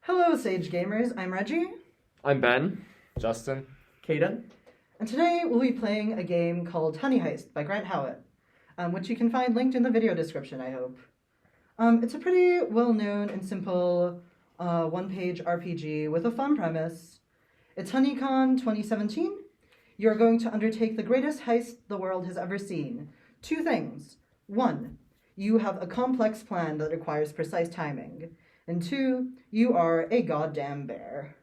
Hello, Sage Gamers. I'm Reggie. I'm Ben. Justin. Caden. And today we'll be playing a game called Heist by Grant Howitt, which you can find linked in the video description, I hope. It's a pretty well-known and simple one-page RPG with a fun premise. It's HoneyCon 2017. You're going to undertake the greatest heist the world has ever seen. Two things. One, you have a complex plan that requires precise timing. And two, you are a goddamn bear.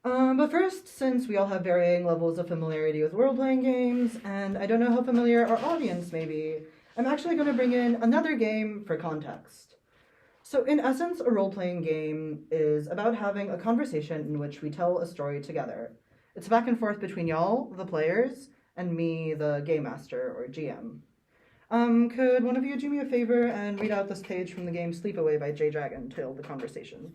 But first, since we all have varying levels of familiarity with role-playing games, and I don't know how familiar our audience may be, I'm actually going to bring in another game for context. So in essence, a role-playing game is about having a conversation in which we tell a story together. It's back and forth between y'all, the players, and me, the game master or GM. Could one of you do me a favor and read out this page from the game Sleepaway by J Dragon to hold the conversation?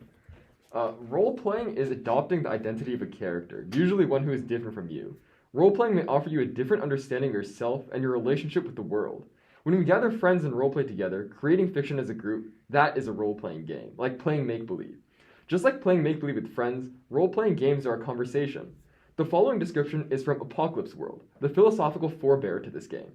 Role-playing is adopting the identity of a character, usually one who is different from you. Role-playing may offer you a different understanding of yourself and your relationship with the world. When we gather friends and role-play together, creating fiction as a group, that is a role-playing game, like playing make-believe. Just like playing make-believe with friends, role-playing games are a conversation. The following description is from Apocalypse World, the philosophical forebear to this game.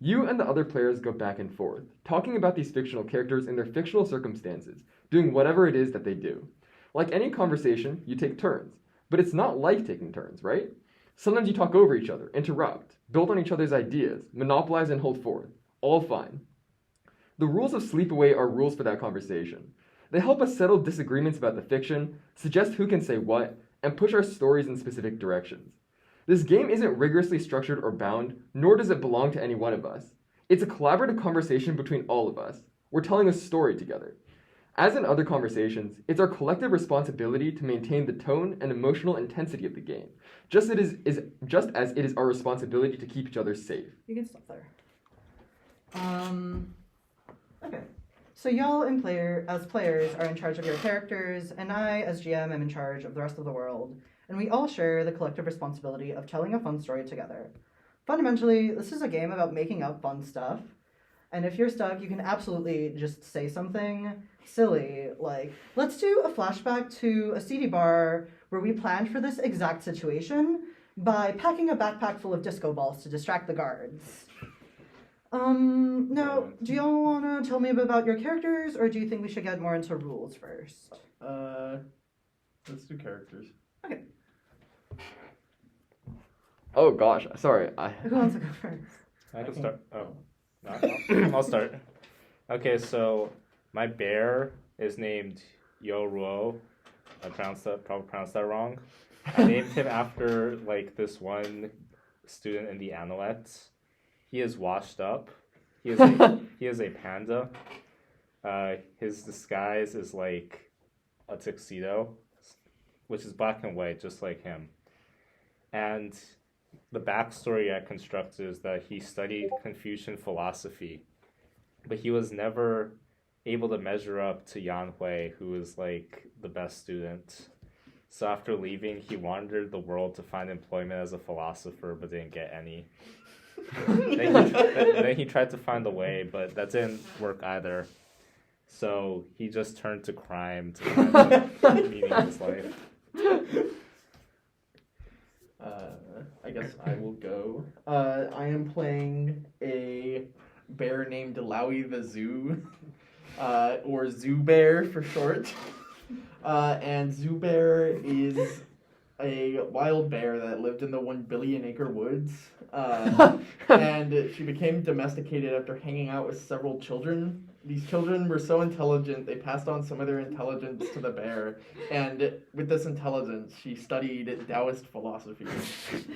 You and the other players go back and forth, talking about these fictional characters in their fictional circumstances, doing whatever it is that they do. Like any conversation, you take turns, but it's not like taking turns, right? Sometimes you talk over each other, interrupt, build on each other's ideas, monopolize and hold forth. All fine. The rules of Sleepaway are rules for that conversation. They help us settle disagreements about the fiction, suggest who can say what, and push our stories in specific directions. This game isn't rigorously structured or bound, nor does it belong to any one of us. It's a collaborative conversation between all of us. We're telling a story together. As in other conversations, it's our collective responsibility to maintain the tone and emotional intensity of the game, just as it is our responsibility to keep each other safe. You can stop there. Okay. So y'all as players are in charge of your characters, and I, as GM, am in charge of the rest of the world, and we all share the collective responsibility of telling a fun story together. Fundamentally, this is a game about making up fun stuff, and if you're stuck, you can absolutely just say something silly, like, let's do a flashback to a seedy bar where we planned for this exact situation by packing a backpack full of disco balls to distract the guards. Now, do y'all want to tell me about your characters, or do you think we should get more into rules first? Let's do characters. Okay. Oh gosh, sorry. Who wants to go first? I can start. Oh, no, I'll start. Okay, so my bear is named Yoruo. I probably pronounced that wrong. I named him after this one student in the Alouettes. He is washed up. He is a panda. His disguise is like a tuxedo, which is black and white, just like him. And the backstory I constructed is that he studied Confucian philosophy, but he was never able to measure up to Yan Hui, who was like the best student. So after leaving, he wandered the world to find employment as a philosopher, but didn't get any. Then he tried to find a way, but that didn't work either. So he just turned to crime to find the meaning of his life. I guess I will go. I am playing a bear named Lowy the Zoo, or Zoo Bear for short. And Zoo Bear is a wild bear that lived in the 1 billion acre woods, and she became domesticated after hanging out with several children. These children were so intelligent, they passed on some of their intelligence to the bear, and with this intelligence, she studied Taoist philosophy.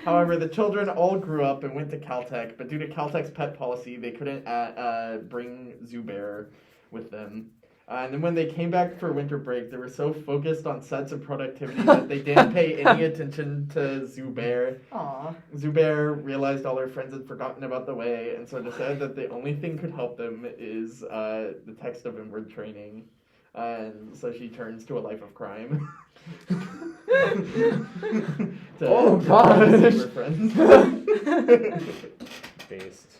However, the children all grew up and went to Caltech, but due to Caltech's pet policy, they couldn't bring Zoo Bear with them. And then when they came back for winter break, they were so focused on sets and productivity that they didn't pay any attention to Zubair. Aww. Zubair realized all her friends had forgotten about the way, and so decided that the only thing could help them is the text of inward training. And so she turns to a life of crime. Oh gosh! Super friends. Based.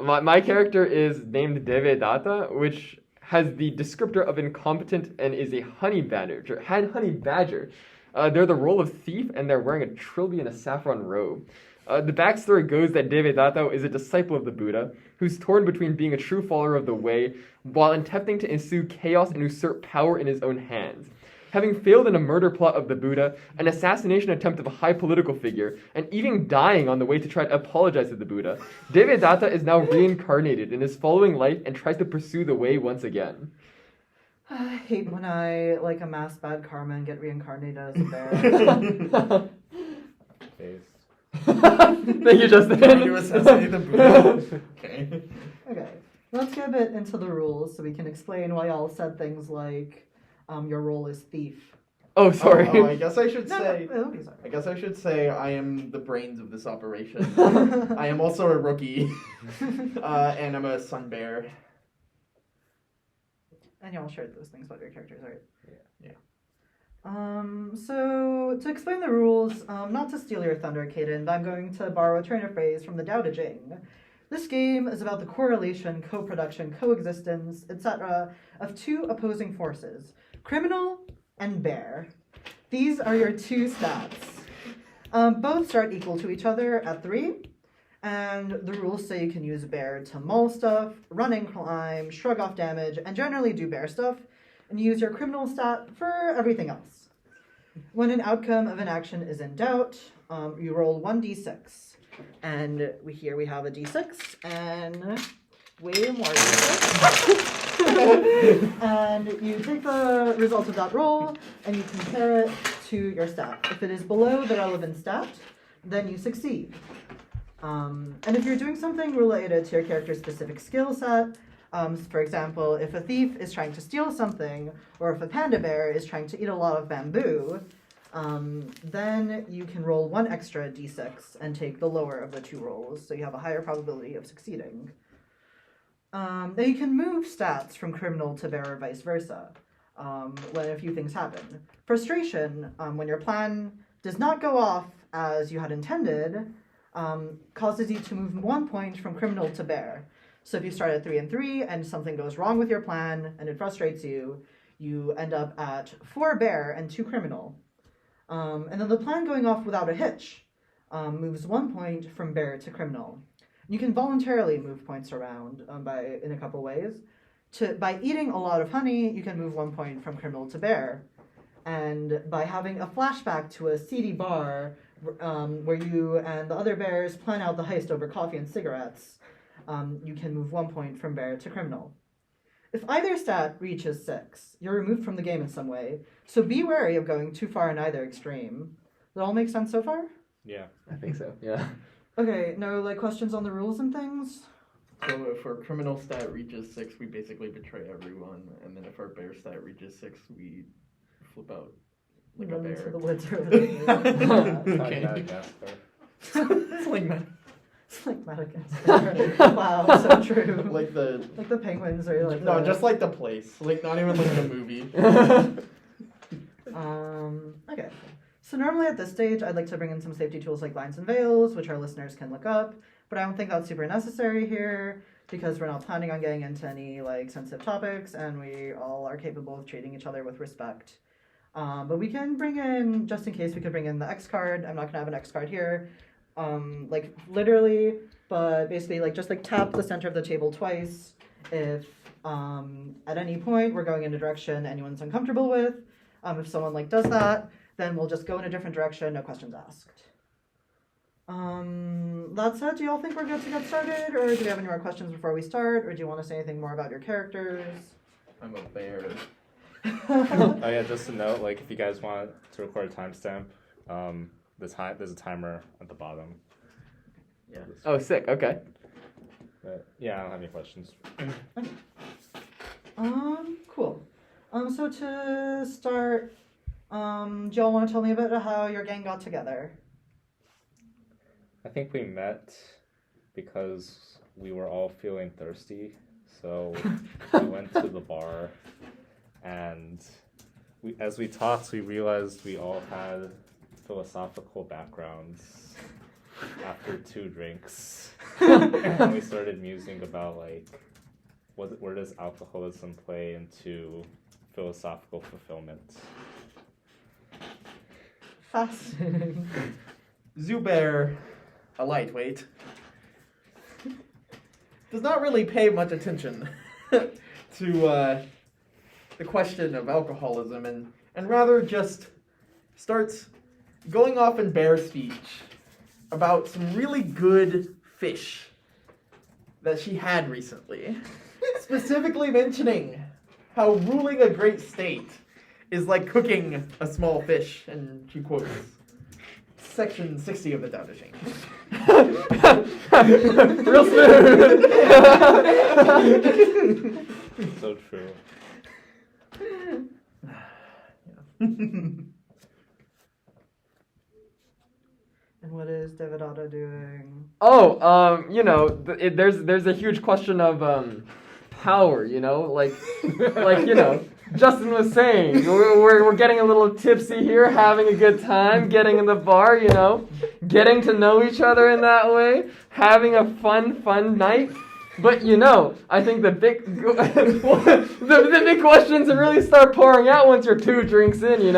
My character is named Devedata, which has the descriptor of incompetent and is a honey badger. Honey badger. They're the role of thief, and they're wearing a trilby and a saffron robe. The backstory goes that Devadatta is a disciple of the Buddha, who's torn between being a true follower of the way while attempting to ensue chaos and usurp power in his own hands. Having failed in a murder plot of the Buddha, an assassination attempt of a high political figure, and even dying on the way to try to apologize to the Buddha, Devadatta is now reincarnated in his following life and tries to pursue the way once again. I hate when I amass bad karma and get reincarnated as a bear. Face. Thank you, Justin. Trying to assassinate the Buddha. Okay. Okay, let's get a bit into the rules so we can explain why y'all said things like your role is thief. Oh, sorry. Oh, I guess I should No, say. no, it'll be sorry. I guess I should say I am the brains of this operation. I am also a rookie, and I'm a sun bear. And y'all shared those things about your characters, right? Yeah. So to explain the rules, not to steal your thunder, Kaden, I'm going to borrow a train of phrase from the Tao Te Ching. This game is about the correlation, co-production, coexistence, etc. of two opposing forces, criminal and bear. These are your two stats. Both start equal to each other at 3, and the rules say you can use bear to maul stuff, run and climb, shrug off damage, and generally do bear stuff, and use your criminal stat for everything else. When an outcome of an action is in doubt, you roll 1d6. And here we have a d6, and way more d6. And you take the result of that roll, and you compare it to your stat. If it is below the relevant stat, then you succeed. And if you're doing something related to your character's specific skill set, for example, if a thief is trying to steal something, or if a panda bear is trying to eat a lot of bamboo, then you can roll 1 extra d6 and take the lower of the 2 rolls, so you have a higher probability of succeeding. Now you can move stats from criminal to bear or vice versa, when a few things happen. Frustration, when your plan does not go off as you had intended, causes you to move 1 point from criminal to bear. So if you start at 3 and 3 and something goes wrong with your plan and it frustrates you, you end up at 4 bear and 2 criminal. And then the plan going off without a hitch moves 1 point from bear to criminal. You can voluntarily move points around in a couple ways. By eating a lot of honey, you can move 1 point from criminal to bear. And by having a flashback to a seedy bar where you and the other bears plan out the heist over coffee and cigarettes, you can move 1 point from bear to criminal. If either stat reaches 6, you're removed from the game in some way, so be wary of going too far in either extreme. Does that all make sense so far? Yeah. I think so, yeah. Okay, no questions on the rules and things? So if our criminal stat reaches 6, we basically betray everyone, and then if our bear stat reaches 6, we flip out like a Run into bear. the woods or whatever. Okay. It's like that. It's like Madagascar. Wow, so true. Like the Like the penguins or like no, the... just like the place. Like not even like the movie. Okay. So normally at this stage, I'd like to bring in some safety tools like lines and veils, which our listeners can look up, but I don't think that's super necessary here because we're not planning on getting into any sensitive topics, and we all are capable of treating each other with respect. But we can bring in, just in case, we could bring in the X card. I'm not gonna have an X card here, literally, but basically just tap the center of the table twice if at any point we're going in a direction anyone's uncomfortable with. If someone does that, then we'll just go in a different direction, no questions asked. That said, do y'all think we're good to get started, or do we have any more questions before we start, or do you want to say anything more about your characters? I'm a bear. Oh yeah, just a note, if you guys want to record a timestamp, there's a timer at the bottom. Yeah. Oh, sick, okay. But yeah, I don't have any questions. Cool. So to start, do y'all want to tell me a bit of how your gang got together? I think we met because we were all feeling thirsty, so we went to the bar, and as we talked, we realized we all had philosophical backgrounds after 2 drinks, and we started musing about where does alcoholism play into philosophical fulfillment? Fascinating. Zubair, a lightweight, does not really pay much attention to the question of alcoholism and rather just starts going off in bear speech about some really good fish that she had recently. Specifically mentioning how ruling a great state is like cooking a small fish, and she quotes Section 60 of the Tao Te Ching. Real smooth. So true. And what is David Otto doing? Oh, there's a huge question of power, like Justin was saying, we're getting a little tipsy here, having a good time, getting in the bar, getting to know each other in that way, having a fun night. But I think the big the big questions that really start pouring out once you're 2 drinks in,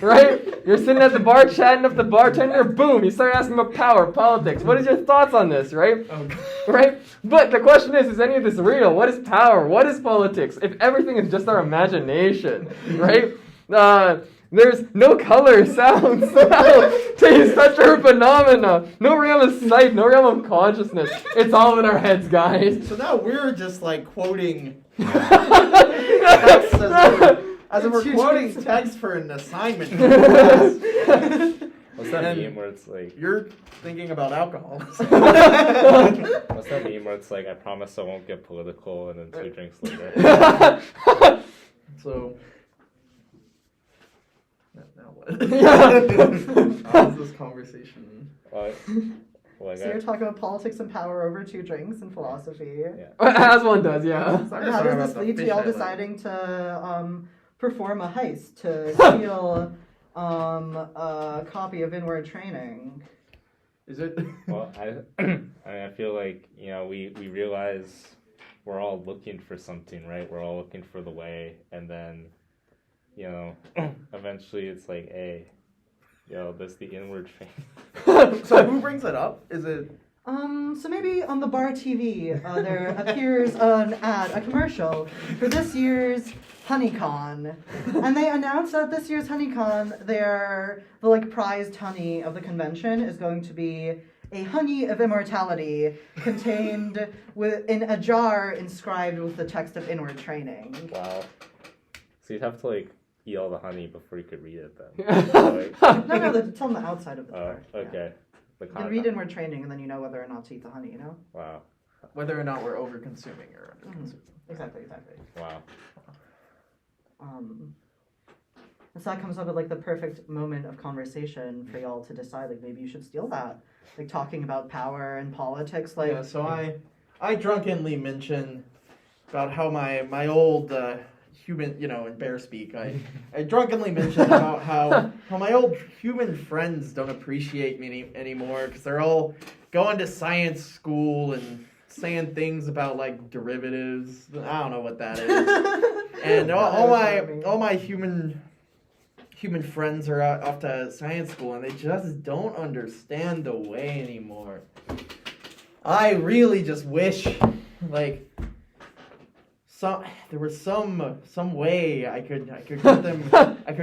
right? You're sitting at the bar chatting up the bartender, boom, you start asking about power, politics. What is your thoughts on this, right? Right? But the question is any of this real? What is power? What is politics? If everything is just our imagination, right? There's no color, sound, smell, taste, touch, or phenomena. No realm of sight, no realm of consciousness. It's all in our heads, guys. So now we're just like quoting text as if we're quoting text for an assignment. What's that meme where it's like... You're thinking about alcohol. What's that meme where it's like, I promise I won't get political, and then 2 drinks later? So... Now what? How is this conversation? So you're talking about politics and power over 2 drinks and philosophy. Yeah. As one does, yeah. And how does this lead to y'all deciding to perform a heist to steal a copy of Inward Training? Is it? Well, I feel like, we realize we're all looking for something, right? We're all looking for the way, and then, eventually it's like, hey, this the Inward Training. So who brings it up? Is it? So maybe on the bar TV, there appears an ad, a commercial for this year's HoneyCon, and they announced that this year's HoneyCon, the prized honey of the convention is going to be a honey of immortality contained in a jar inscribed with the text of Inward Training. Wow. So you'd have to eat all the honey before you could read it then. No, it's on the outside of the jar. Okay. Yeah. You can read Inward Training, and then you know whether or not to eat the honey, Wow. Whether or not we're over-consuming or under-consuming. Exactly. Wow. And so that comes up at the perfect moment of conversation for y'all to decide maybe you should steal that, talking about power and politics. Yeah, so I drunkenly mention about how my old human, in bear speak, I drunkenly mention about how my old human friends don't appreciate me anymore because they're all going to science school and saying things about derivatives. I don't know what that is. And all my human friends are off to science school, and they just don't understand the way anymore. I really just wish, there was some way I could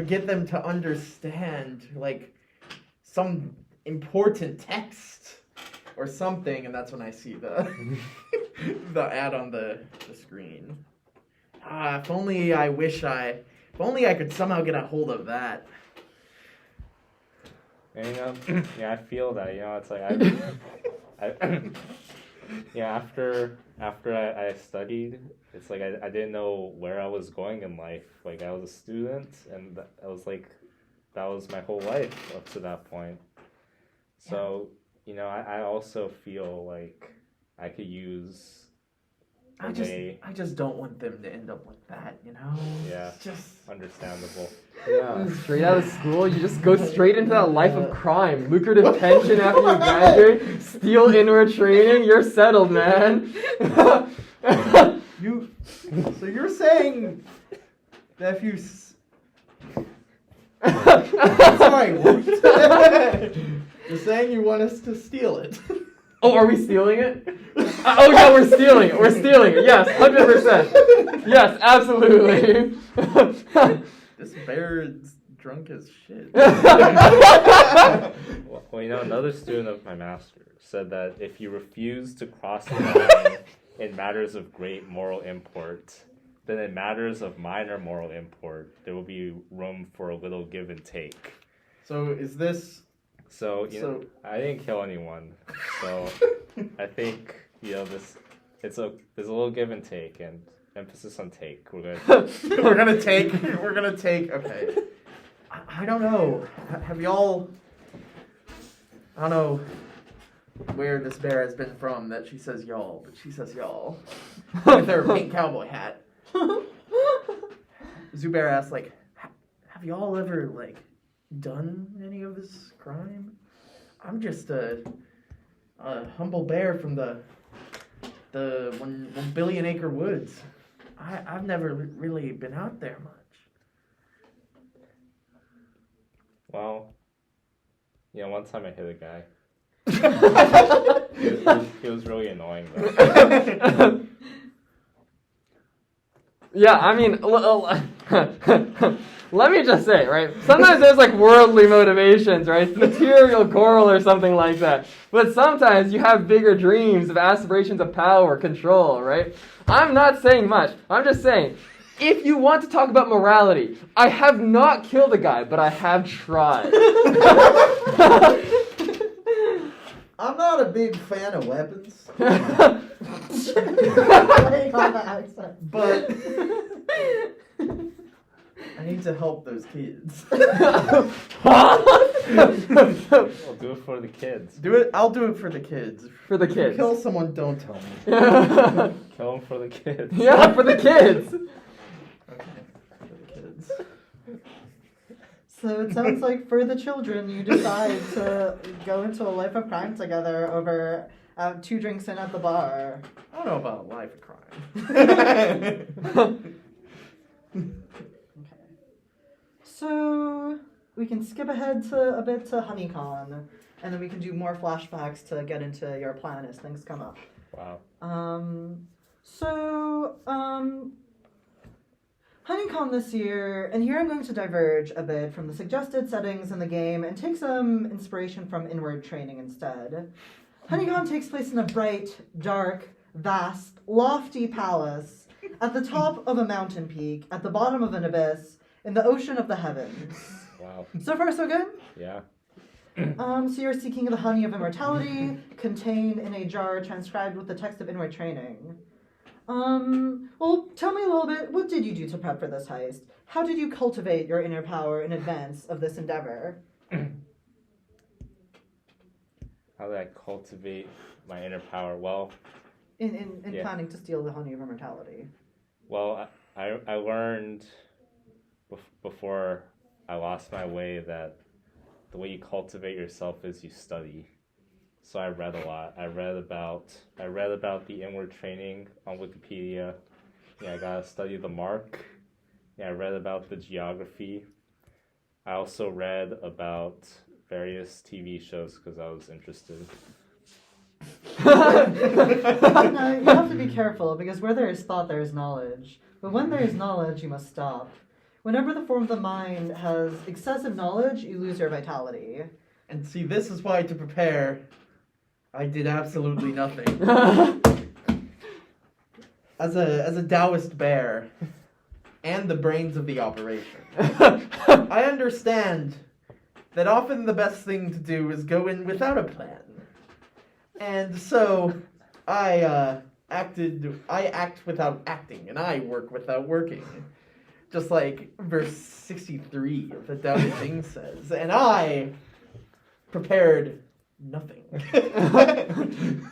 get them to understand some important text or something, and that's when I see the the ad on the screen. If only I could somehow get a hold of that. And I feel that, it's like after I studied, it's like I didn't know where I was going in life. I was a student, and that was my whole life up to that point. So, I also feel like I could use I just don't want them to end up like that, Yeah, it's just understandable. Yeah, straight out of school, you just go straight into that life of crime. Lucrative pension after you graduate, steal Inward Training, you're settled, man. So you're saying that if you that's how I worked. You're saying you want us to steal it. Oh, are we stealing it? Oh yeah, we're stealing it. We're stealing it. Yes, 100%. Yes, absolutely. This bear is drunk as shit. Well, another student of my master said that if you refuse to cross the line in matters of great moral import, then in matters of minor moral import, there will be room for a little give and take. So is this? So I didn't kill anyone, so I think there's a little give and take, and emphasis on take. We're We're gonna take. Okay. I don't know. Have y'all? I don't know where this bear has been from that she says y'all, but she says y'all with her pink cowboy hat. Zubair asks, like, have y'all ever, like, done any of this crime? I'm just a humble bear from the 1 billion acre woods. I've never really been out there much. Well, one time I hit a guy. He was really annoying though. Yeah, I mean, let me just say, right? Sometimes there's like worldly motivations, right? It's material goal or something like that. But sometimes you have bigger dreams of aspirations of power, control, right? I'm not saying much. I'm just saying, if you want to talk about morality, I have not killed a guy, but I have tried. I'm not a big fan of weapons. But I need to help those kids. I'll do it for the kids. I'll do it for the kids. For the If you kids. kill someone, don't tell me. Kill them for the kids. Yeah, for the kids. Okay, for the kids. So it sounds like for the children, you decide to go into a life of crime together over 2 drinks in at the bar. I don't know about life of crime. Okay. So we can skip ahead to a bit to HoneyCon, and then we can do more flashbacks to get into your plan as things come up. Wow. HoneyCon this year, and here I'm going to diverge a bit from the suggested settings in the game and take some inspiration from inward training instead. HoneyCon takes place in a bright, dark, vast, lofty palace at the top of a mountain peak, at the bottom of an abyss, in the ocean of the heavens. Wow. So far, so good? Yeah. So you're seeking the honey of immortality, contained in a jar transcribed with the text of inward training. Well, tell me a little bit, what did you do to prep for this heist? How did you cultivate your inner power in advance of this endeavor? How did I cultivate my inner power? Well, In Yeah. planning to steal the honey of immortality. well, I learned before I lost my way that the way you cultivate yourself is you study. So I read a lot. I read about the inward training on Wikipedia. Yeah, I gotta study the mark. Yeah, I read about the geography. I also read about various TV shows because I was interested. Now, you have to be careful, because where there is thought, there is knowledge. But when there is knowledge, you must stop. Whenever the form of the mind has excessive knowledge, you lose your vitality. And see, this is why to prepare, I did absolutely nothing. As a Taoist bear, and the brains of the operation, I understand that often the best thing to do is go in without a plan. And so, I act without acting, and I work without working. Just like verse 63 of the Tao Te Ching says. And I prepared nothing.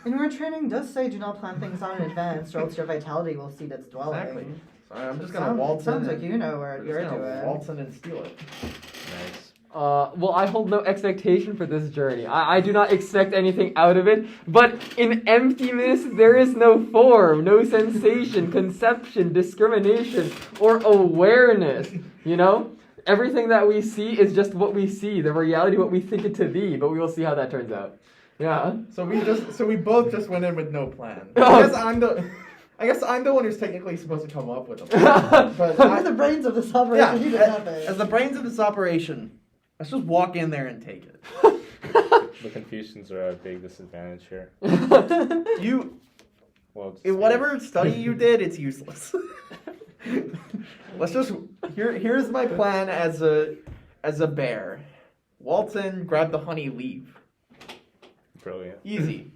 Inward training does say do not plan things out in advance, or else your vitality will cede its dwelling. Exactly. So I'm just gonna waltz in. Sounds like you know where you're I'm just gonna doing. waltz in and steal it. Nice. Well, I hold no expectation for this journey. I do not expect anything out of it, but in emptiness there is no form, no sensation, conception, discrimination, or awareness, you know? Everything that we see is just what we see, the reality what we think it to be, but we will see how that turns out. Yeah. So we both just went in with no plan. Oh. I guess I'm the one who's technically supposed to come up with a plan. But We're the brains of this operation. yeah, You did nothing. as the brains of this operation, let's just walk in there and take it. The Confucians are at a big disadvantage here. You, Well, just- in whatever study you did, it's useless. Let's just here's my plan as a bear. Waltz in, grab the honey, leave. Brilliant. Easy.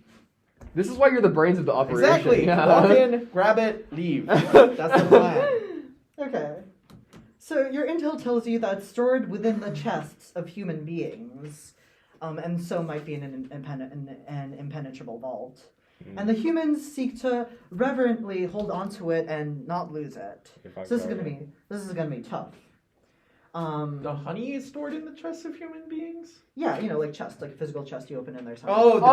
This is why you're the brains of the operation. Exactly. Yeah. Walk in, grab it, leave. That's the plan. Okay. So your intel tells you that stored within the chests of human beings, and so might be in an impenetrable vault. And the humans seek to reverently hold onto it and not lose it. So this is gonna be tough. The honey is stored in the chests of human beings? Yeah, you know, like chest, like a physical chest you open and there's honey. Oh, the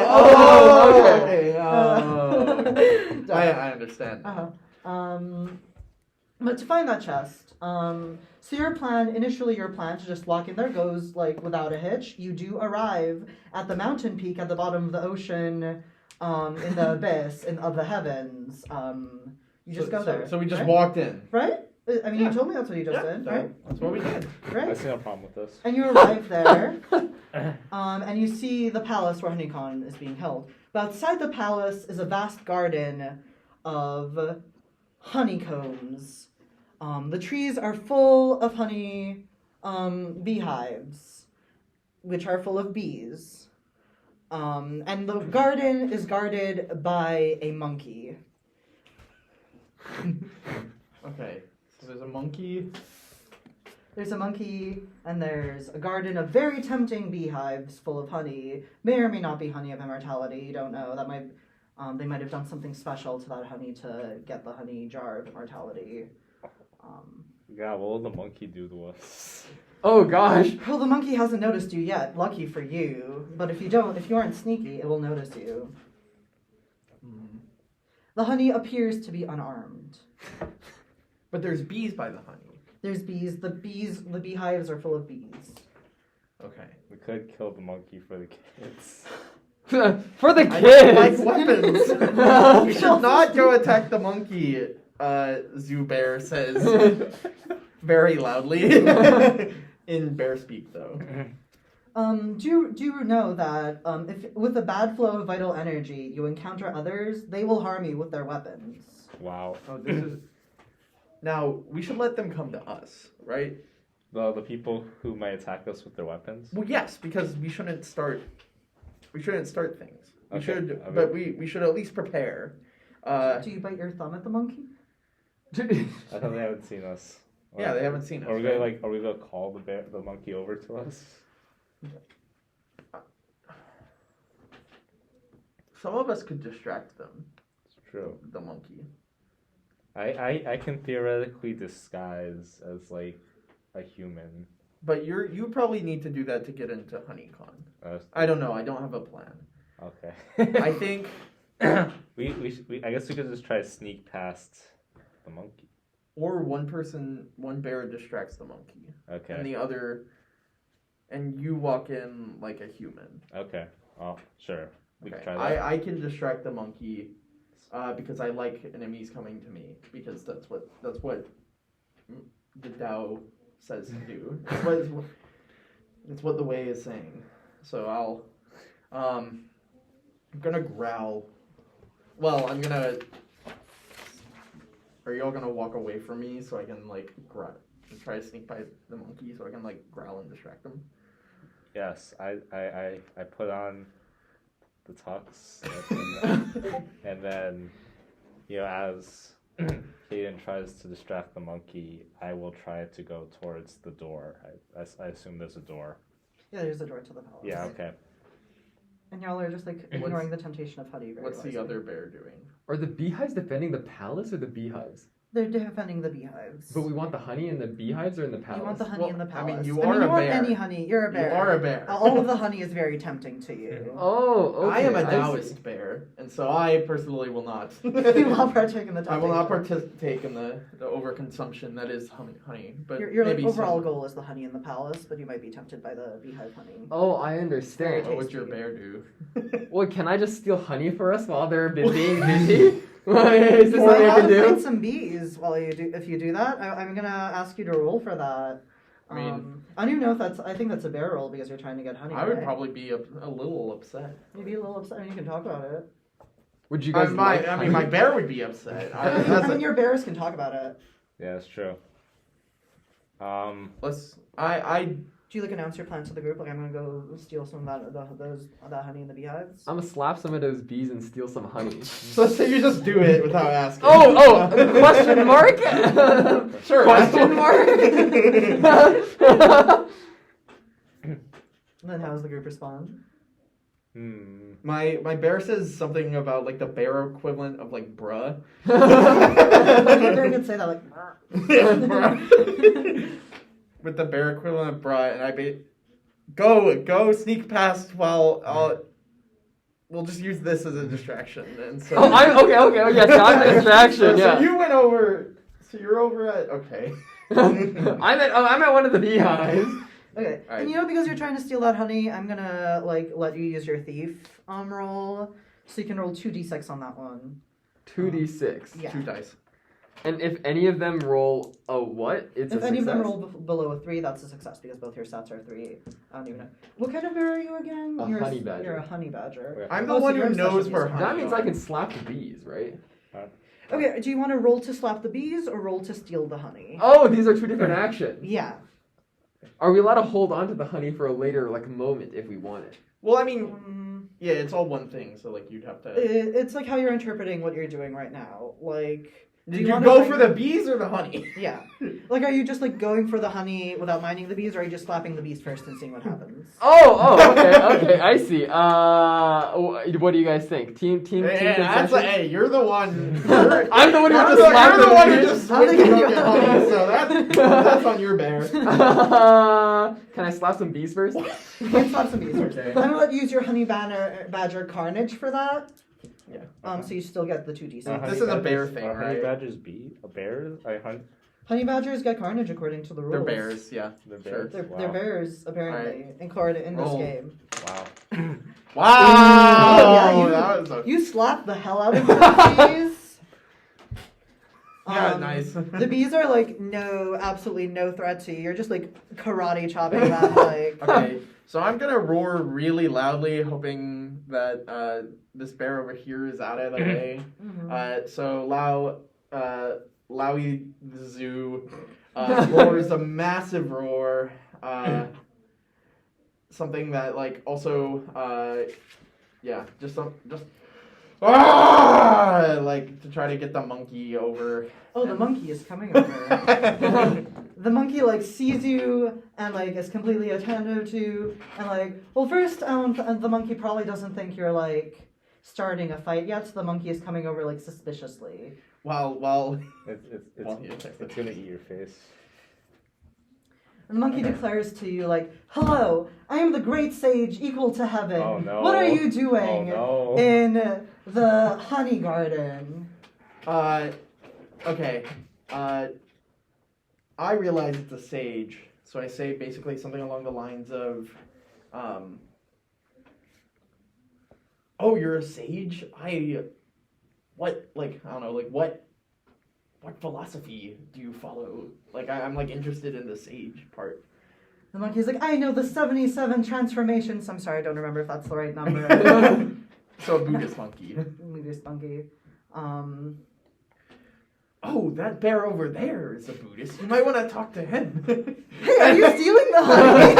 oh, okay. Uh, I understand. But to find that chest, so your plan to just walk in there goes like without a hitch. You do arrive at the mountain peak at the bottom of the ocean, in the abyss of the heavens. You just go there. So we just right? walked in. Right? I mean, Yeah. you told me that's what you just did, right? That's what we did. I Right? see no problem with this. And you arrive there, and you see the palace where HoneyCon is being held. But outside the palace is a vast garden of honeycombs. The trees are full of honey beehives, which are full of bees. And the garden is guarded by a monkey. Okay. So there's a monkey. There's a monkey, and there's a garden of very tempting beehives full of honey. May or may not be honey of immortality. You don't know. That might they might have done something special to that honey to get the honey jar of immortality. God, what will the monkey do to us? Oh gosh. Well, the monkey hasn't noticed you yet. Lucky for you. But if you aren't sneaky, it will notice you. The honey appears to be unarmed. But there's bees by the honey. There's bees. The beehives are full of bees. Okay. We could kill the monkey for the kids. For the I don't like kids. weapons. We should not go attack the monkey, Zubair says very loudly. In bear speak, though. Do you know that if with a bad flow of vital energy you encounter others, they will harm you with their weapons. Wow. Oh, this is. Now we should let them come to us, right? The people who might attack us with their weapons. Well, yes, because we shouldn't start. We shouldn't start things. We Okay, should, I mean- but we should at least prepare. Do you bite your thumb at the monkey? I thought they haven't seen us. Yeah, they haven't seen us. Are we gonna right? are we gonna call the monkey over to us? Some of us could distract them. It's true. The monkey. I can theoretically disguise as like a human. But you probably need to do that to get into HoneyCon. Uh, I don't know. I don't have a plan. Okay. I think we I guess we could just try to sneak past the monkey. or one bear distracts the monkey, Okay. and the other, and you walk in like a human. Okay. Oh, sure. We Okay. can try that. I can distract the monkey, because I like enemies coming to me because that's what the Tao says to do. It's what the way is saying. So I'm gonna growl. Well, I'm gonna. Are y'all gonna walk away from me so I can like try to sneak by the monkey so I can like growl and distract them? Yes, I put on the tux and then as Kaden tries to distract the monkey, I will try to go towards the door. I assume there's a door. Yeah, there's a door to the palace. Yeah, okay. And y'all are just like ignoring the temptation of honey. Very What's the wisely. other bear doing? Are the beehives defending the palace or the beehives? They're defending the beehives. But we want the honey in the beehives or in the palace? You want the honey in the I palace. mean, you are a want bear. any honey. You're a bear. You are a bear. All of the honey is very tempting to you. Oh, okay. I am a see. Taoist bear, and so I personally will not. You will not partake in the I will not temptation. partake in the overconsumption that is honey. But Your like, maybe overall some. goal is the honey in the palace, but you might be tempted by the beehive honey. Oh, I understand. What would your bear do? Well, can I just steal honey for us while they're being busy? Is this You something might I have can to find do? some bees while you do. If you do that, I'm gonna ask you to roll for that. I mean- I don't even know if that's. I think that's a bear roll because you're trying to get honey. I would right? probably be a little upset. Maybe a little upset. I mean, you can talk about it. Would you guys like I honey? mean, my bear would be upset. I mean, your bears can talk about it. Yeah, that's true. Do you like announce your plan to the group? Like, I'm gonna go steal some of that honey in the beehives. I'm gonna slap some of those bees and steal some honey. So let's say you just do it without asking. Oh, question mark? Sure. Question mark? And then how does the group respond? My bear says something about like the bear equivalent of like bruh. Your bear could say that like. With the bear equivalent of bruh, and go sneak past while we'll just use this as a distraction. And so Oh, okay, yes, I'm the distraction, yeah. So you went over. So you're over at okay. I'm at one of the beehives. Okay, Alright. and because you're trying to steal that honey, I'm gonna let you use your thief roll, so you can roll 2d6 on that one. 2d6. Yeah. 2 dice. And if any of them roll a what? It's If a any of them success? roll below a 3, that's a success because both your stats are 3. I don't even know. What kind of bear are you again? A honey badger. You're a honey badger. I'm the Oh, so one you're who a special knows where beast. honey That means are. I can slap the bees, right? Okay, do you want to roll to slap the bees or roll to steal the honey? Oh, these are two different actions. Yeah. Are we allowed to hold on to the honey for a later moment if we want it? Well, I mean, yeah, it's all one thing. So like you'd have to. It's like how you're interpreting what you're doing right now. Like, do Did you wanna go bring- for the bees or the honey? Yeah. Like, are you just like going for the honey without minding the bees, or are you just slapping the bees first and seeing what happens? Okay, I see. What do you guys think? Team Hey, concession? hey, you're the one. I'm the one who You're just the, slapped you're the one who bees. just I'm switched thinking and don't get you're- honey, so that's on your bear. Can I slap some bees first? You can slap some bees first. Okay. I'm gonna let you use your honey badger carnage for that. Yeah. So you still get the 2d6. This is a bear thing, Honey right? badgers bee? A bear? Honey badgers get carnage according to the rules. They're bears, yeah. The Sure. bears? They're bears apparently included in this Roll. game. Wow. Wow! Yeah, that was a... You slap the hell out of the bees. Yeah, nice. The bees are like absolutely no threat to you. You're just like karate chopping that like. Okay, so I'm gonna roar really loudly, hoping that this bear over here is out of the way. So Lowy the Zoo roars a massive roar. Something that like also just like to try to get the monkey over. Oh, the monkey is coming over. The monkey like sees you and like is completely attentive to and like first the monkey probably doesn't think you're like starting a fight yet, so the monkey is coming over like suspiciously. While It's gonna eat your face. And the monkey declares to you like, "Hello, I am the great sage equal to heaven. Oh, no. What are you doing Oh, no. in the honey garden?" Okay. I realize it's a sage, so I say basically something along the lines of, "Oh, you're a sage? I don't know, like what philosophy do you follow? Like I'm like interested in the sage part." The monkey's like, "I know the 77 transformations." I'm sorry, I don't remember if that's the right number. So a Buddhist monkey. Buddhist monkey. Oh, that bear over there is a Buddhist. You might want to talk to him. Hey, are you stealing the honey?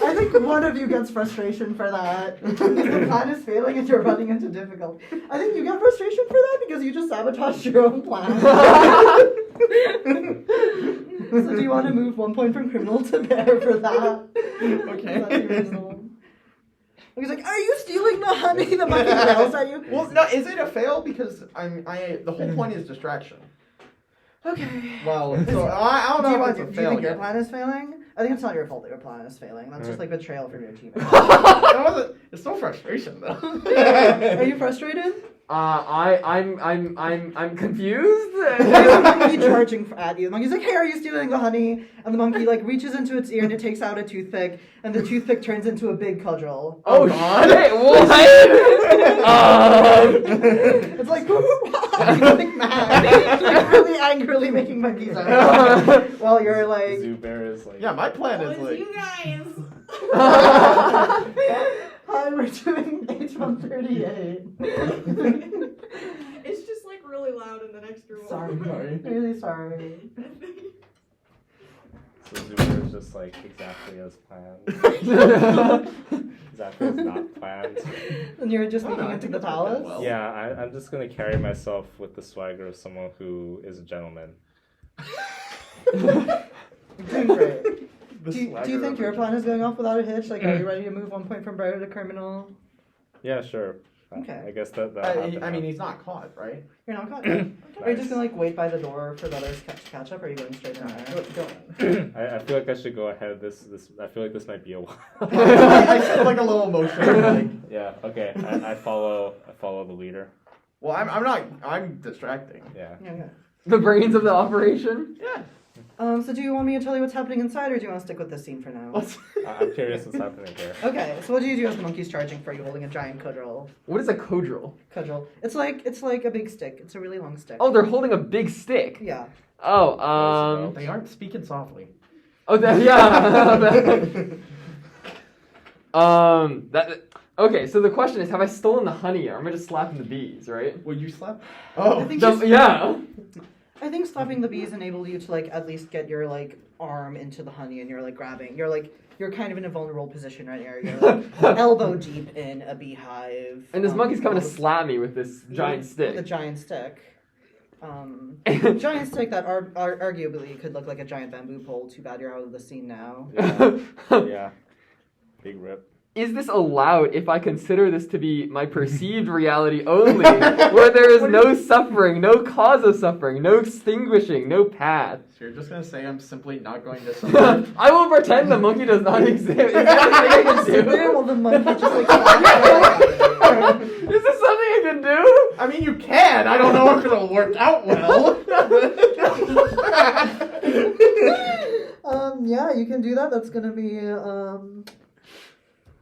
I think one of you gets frustration for that. Because the plan is failing and you're running into difficulty. I think you get frustration for that because you just sabotaged your own plan. So do you want to move 1 point from criminal to bear for that? Okay. Is that reasonable? He's like, "Are you stealing the honey?" The monkey yells at you. Well, no, is it a fail? Because the whole point is distraction. Okay. Well, so I don't know if it's a Do you fail think your yet. plan is failing? I think it's not your fault that your plan is failing. That's just like betrayal from your team. It's so frustration though. Are you frustrated? I'm confused. There's a monkey charging at you. The monkey's like, "Hey, are you stealing the honey?" And the monkey like reaches into its ear and it takes out a toothpick, and the toothpick turns into a big cudgel. Oh God. shit! What? It's like, I'm like mad, like really angrily making monkeys out. While you're like, Zoo Bear is like. Yeah, my plan is like. You guys. "Hi, we're doing H138." It's just like really loud in the next room. Sorry, really sorry. So Zoo Bear is just like exactly as planned. Exactly as not planned. And you're just Oh, no, making I it to think the it's worked out palace. well. Yeah, I'm just gonna carry myself with the swagger of someone who is a gentleman. You're doing great. The Do you swagger think of your a- plan is going off without a hitch? Like, are you ready to move 1 point from bear to criminal? Yeah, sure. Okay. I guess that. I mean, he's not caught, right? You're not caught. Are you just Nice. gonna like wait by the door for the others to catch up? Or are you going straight in there? Go on. I feel like I should go ahead. This I feel like this might be a while. I said like a little motion. Like, Yeah. Okay. I follow the leader. well, I'm distracting. Yeah. Yeah. The brains of the operation. Yeah. So do you want me to tell you what's happening inside, or do you want to stick with this scene for now? I'm curious what's happening here. Okay. So what do you do as the monkey's charging for you, holding a giant cudgel? What is a codril? Cudgel. It's like a big stick. It's a really long stick. Oh, they're holding a big stick. Yeah. Oh, They aren't speaking softly. That. Okay, so the question is, have I stolen the honey, or am I just slapping the bees, right? Will you slap? Oh. I think Yeah. I think slapping the bees enabled you to like at least get your like arm into the honey, and you're like grabbing. You're kind of in a vulnerable position right here. You're like elbow deep in a beehive. And this monkey's coming to with- slap me with this giant with stick. a giant stick. Giant stick that arguably could look like a giant bamboo pole. Too bad you're out of the scene now. Yeah. Big rip. Is this allowed if I consider this to be my perceived reality only, where there is no suffering, no cause of suffering, no extinguishing, no path? So you're just gonna say I'm simply not going to suffer? I will pretend the monkey does not exist. Is that something I can Sit there do? while the monkey just like. Is this something I can do? I mean, you can. I don't know if it'll work out well. Yeah, you can do that. That's gonna be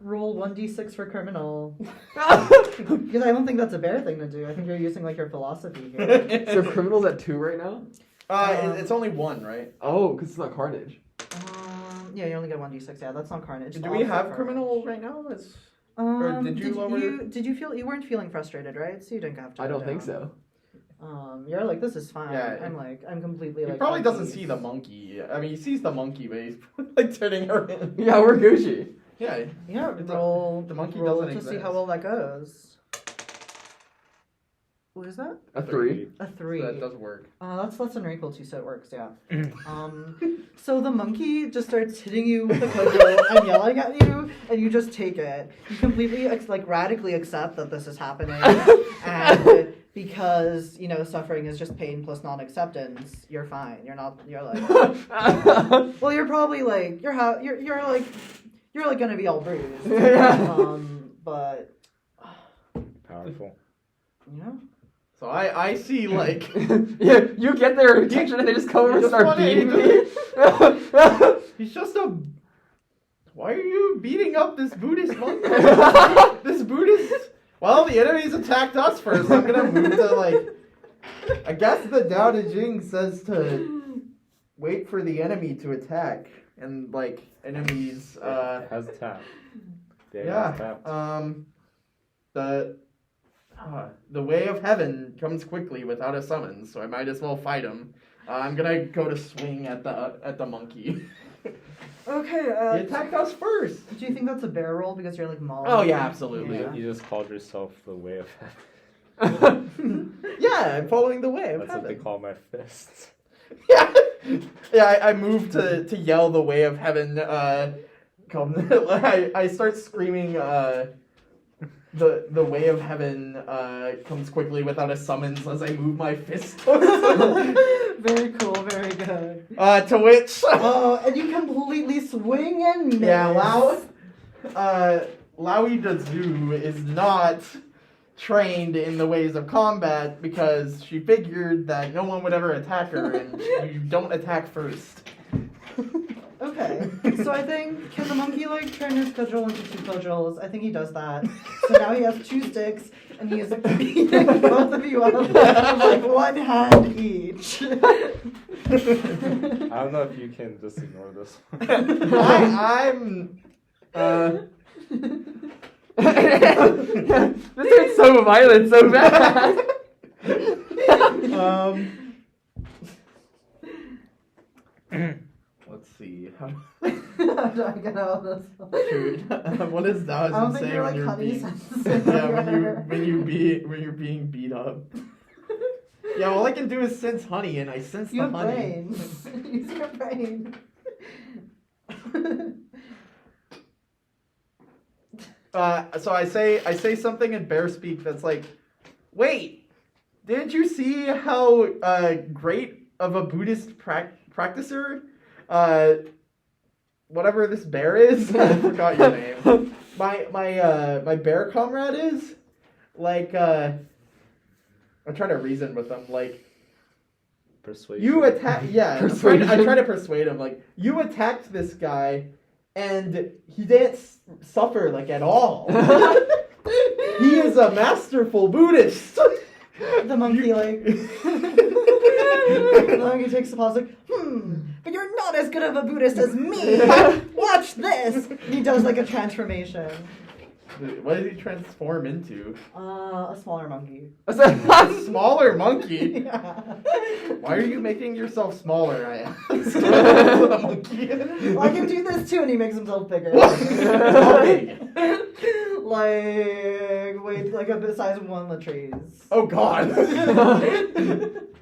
roll 1d6 for criminal. Because I don't think that's a bear thing to do. I think you're using like your philosophy here. So criminal's at 2 right now? It's only one, right? Oh, because it's not carnage. Yeah, you only get 1d6. Yeah, that's not carnage. Do we have criminal right now? Or did you lower- Did you feel you weren't feeling frustrated, right? So you didn't have to. I go don't think down. so. You're like, this is fine. Yeah. I'm completely He like. probably at doesn't peace. see the monkey. I mean, he sees the monkey, but he's like turning around. Yeah, we're Gucci. Yeah. Yeah, It's roll. the monkey roll doesn't to see exist. how well that goes. What is that? A 3. A 3. So that does work. That's less than or equal to, so it works, yeah. So the monkey just starts hitting you with the cudgel and yelling at you, and you just take it. You completely, radically accept that this is happening, and because, suffering is just pain plus non-acceptance, you're fine. You're like, well, you're probably like, you're gonna be all bruised. Yeah. But, Powerful. So I see like Yeah, you get their attention and they just come over and just start wanna- beating me. he's just a. Why are you beating up this Buddhist monk? This Buddhist. Well, the enemies attacked us first. I'm gonna move to like. I guess the Tao Te Ching says to wait for the enemy to attack, and like enemies. It has tap. Yeah. The way of heaven comes quickly without a summons, so I might as well fight him. I'm gonna go to swing at the monkey. okay, He attacked us first. do you think that's a bear roll because you're like mauling? Oh yeah, absolutely. Yeah. You just called yourself the way of heaven. Yeah, I'm following the way of That's what they heaven. call my fists. Yeah, yeah. I moved to yell the way of heaven. I start screaming. The way of heaven comes quickly without a summons as I move my fist. Very cool, very good. To which. Oh, and you completely swing and miss. Yeah, Laui the Zoo is not trained in the ways of combat because she figured that no one would ever attack her and you don't attack first. Okay, so I think, can the monkey like turn his cudgel into 2 cudgels? I think he does that. So now he has 2 sticks and he is beating both of you up with like 1 hand each. I don't know if you can just ignore this. I'm This hurts so violent, so bad. Let's see. How do I get out of this? Shoot. What does I don't Taoism think say you're when like you're honey being sensitive. when you're being beat up? Yeah, all I can do is sense honey, and I sense You the have honey. brains. Use your brain. So I say something in bear speak that's like, wait, didn't you see how great of a Buddhist practicer, whatever this bear is? I forgot your name. My bear comrade is like. I'm trying to reason with them like. Persuasion. You attack, yeah. Persuasion. I try to persuade him like you attacked this guy, and he didn't suffer like at all. He is a masterful Buddhist. The monkey like the monkey takes the pause like, but you're not as good of a Buddhist as me. Watch this. He does like a transformation. What did he transform into? A smaller monkey. A smaller monkey. Yeah. Why are you making yourself smaller? I asked. The monkey. Well, I can do this too, and he makes himself bigger. How big? like the size of one of the trees. Oh God.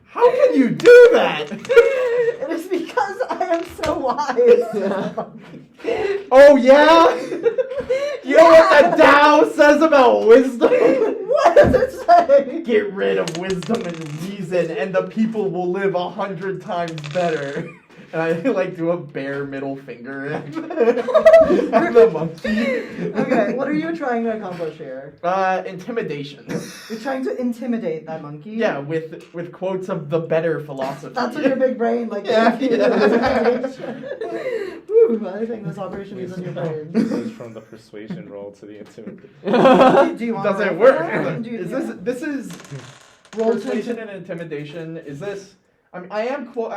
How can you do that? It is because I am so wise. Oh yeah? You know what the Tao says about wisdom? What does it say? Get rid of wisdom and reason and the people will live 100 times better. And I like do a bare middle finger at the monkey. Okay, what are you trying to accomplish here? Intimidation. You're trying to intimidate that monkey? Yeah, with quotes of the better philosophy. That's what your big brain like. Yeah, Woo, I think this operation is in your brain. Switch from the persuasion roll to the intimidation. Do you want Does to it roll work? for that? Do you- Is yeah. this is Roll to persuasion and intimidation? Is this? I'm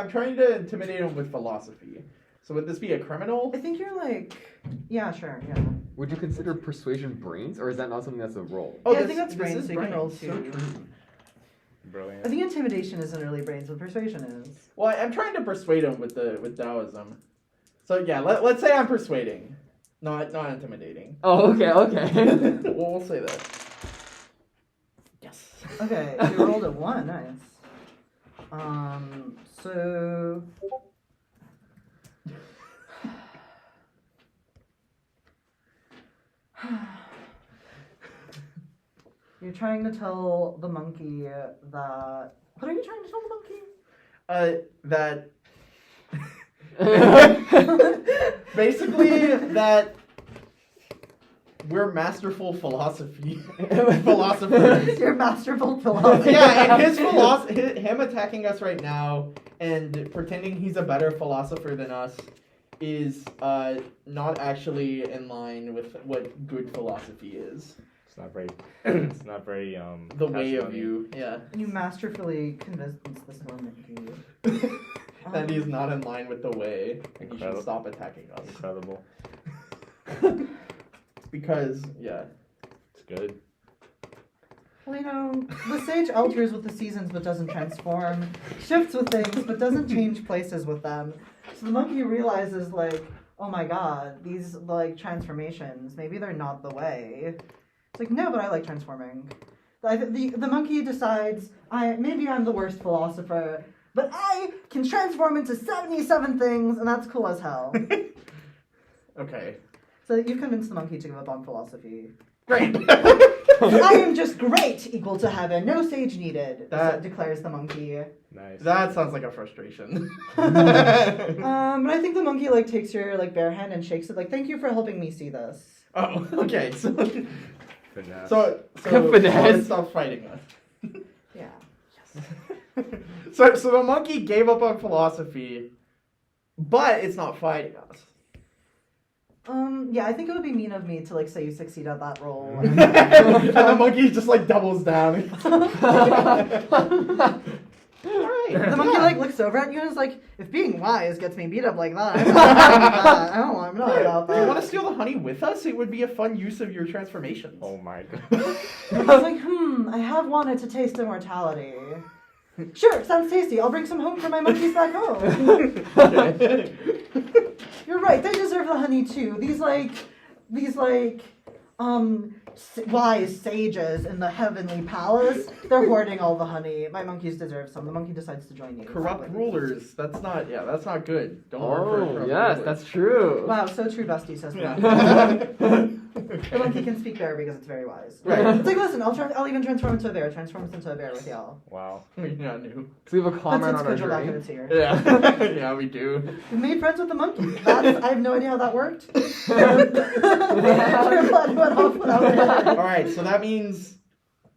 trying to intimidate him with philosophy. So would this be a criminal? I think you're like, yeah, sure, yeah. Would you consider persuasion brains, or is that not something that's a roll? Oh, Yeah, I think that's brains, is so you can roll brains. two. So true. Brilliant. I think intimidation isn't really brains, but persuasion is. Well, I'm trying to persuade him with Taoism. So yeah, let's say I'm persuading, not intimidating. Oh, okay. Well, we'll say that. Yes. Okay, so you rolled a 1, nice. So you're trying to tell the monkey that. What are you trying to tell the monkey? That basically that we're masterful philosophers. Your masterful philosophy. Yeah, and him attacking us right now and pretending he's a better philosopher than us is not actually in line with what good philosophy is. It's not very. It's not very. The way of Kashmani. you, yeah. You masterfully convinced this monkey. That he's not in line with the way, and he Incredible. should stop attacking us. Incredible. Because, yeah. It's good. Well, you know, the sage alters with the seasons but doesn't transform, shifts with things but doesn't change places with them. So the monkey realizes, like, oh my god, these, like, transformations, maybe they're not the way. It's like, no, but I like transforming. The monkey decides, maybe I'm the worst philosopher, but I can transform into 77 things, and that's cool as hell. Okay. So you've convinced the monkey to give up on philosophy. Great. I am just great, equal to heaven. No sage needed, declares the monkey. Nice. That sounds like a frustration. But I think the monkey like takes your like bare hand and shakes it like, thank you for helping me see this. Oh, okay. So Finesse. so Finesse. stop fighting us. Yeah. So the monkey gave up on philosophy, but it's not fighting us. Yeah, I think it would be mean of me to like say you succeed at that role. And the monkey just like doubles down. Alright. The monkey like looks over at you and is like, if being wise gets me beat up like that, I'm not about that. Do you want to steal the honey with us? It would be a fun use of your transformations. Oh my god. I was like, I have wanted to taste immortality. Sure, sounds tasty. I'll bring some home for my monkeys back home. You're right. They deserve the honey too. These wise sages in the heavenly palace. They're hoarding all the honey. My monkeys deserve some. The monkey decides to join you. Corrupt rulers. That's not good. Don't work for Oh, corrupt yes, rulers. that's true. Wow, so true, bestie, says the Yeah. monkey. The monkey can speak bear because it's very wise. Right. It's like, listen, I'll even transform into a bear. Transform us into a bear with y'all. Wow. We not new. So we have a comment That's on our because you're not journey. gonna here. Yeah. Yeah, we do. We made friends with the monkey. I have no idea how that worked. Blood went off without a word. Alright, so that means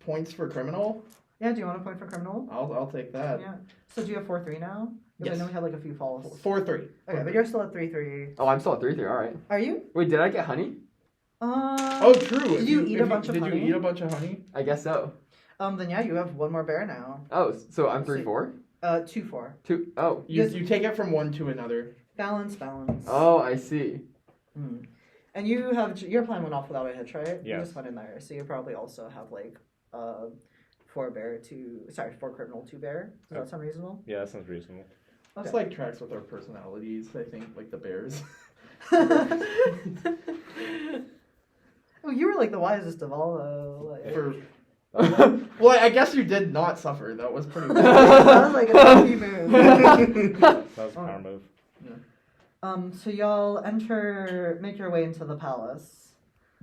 points for criminal. Yeah, do you want a point for criminal? I'll take that. Yeah. So do you have 4-3 now? Because Yes. I know we had like a few falls. 4-3. Okay, but you're still at 3-3. Oh, I'm still at 3-3, alright. Are you? Wait, did I get honey? Oh, true. Did you eat a bunch of honey? Did you eat a bunch of honey? I guess so. Then yeah, you have one more bear now. Oh, so I'm Let's see. 3-4? 2-4. 2, oh. You Yes. you take it from one to another. Balance. Oh, I see. And you have your plan went off without a hitch, right? You Yes. just went in there, so you probably also have like 4 criminal, 2 bear. Does that sound reasonable? Yeah, that sounds reasonable. That's Okay. like tracks with our personalities, I think, like the bears. Oh, you were like the wisest of all, though. Like, For well, I guess you did not suffer. That was pretty. that was like a lucky move. That was a power move. So y'all make your way into the palace.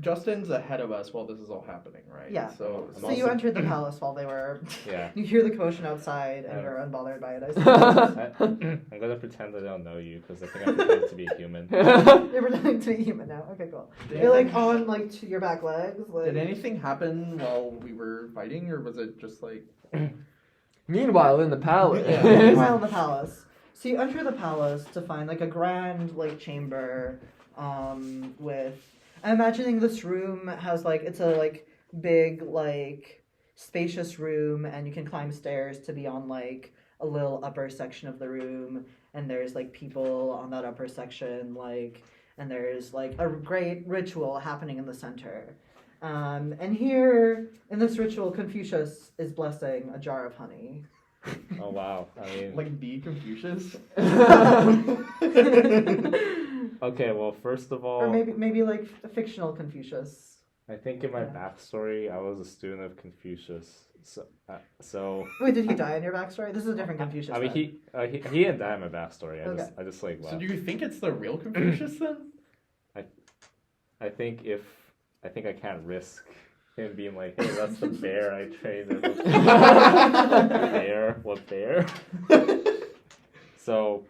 Justin's ahead of us while this is all happening, right? Yeah. So So you entered the palace while they were. Yeah. You hear the commotion outside, and Yeah. you're unbothered by it. I suppose. I'm gonna pretend I don't know you because I think I pretend to be human. You're pretending to be human now. Okay, cool. You're like on like to your back legs. Like... Did anything happen while we were fighting, or was it just like? Meanwhile, in the palace. Yeah. Meanwhile, in the palace. So you enter the palace to find like a grand like chamber, with. I'm imagining this room has like it's a like big like spacious room, and you can climb stairs to be on like a little upper section of the room, and there's like people on that upper section like, and there's like a great ritual happening in the center. And here in this ritual, Confucius is blessing a jar of honey. Oh wow. I mean, Like the Confucius? okay. Well, first of all, Or maybe like a fictional Confucius. I think in my Yeah. backstory, I was a student of Confucius. So Wait, did he die in your backstory? This is a different Confucius. I mean, then. he didn't die in my backstory. Okay. I just like So left. do you think it's the real Confucius then? I think I can't risk him being like, hey, that's the bear I trained. Bear? What bear? So,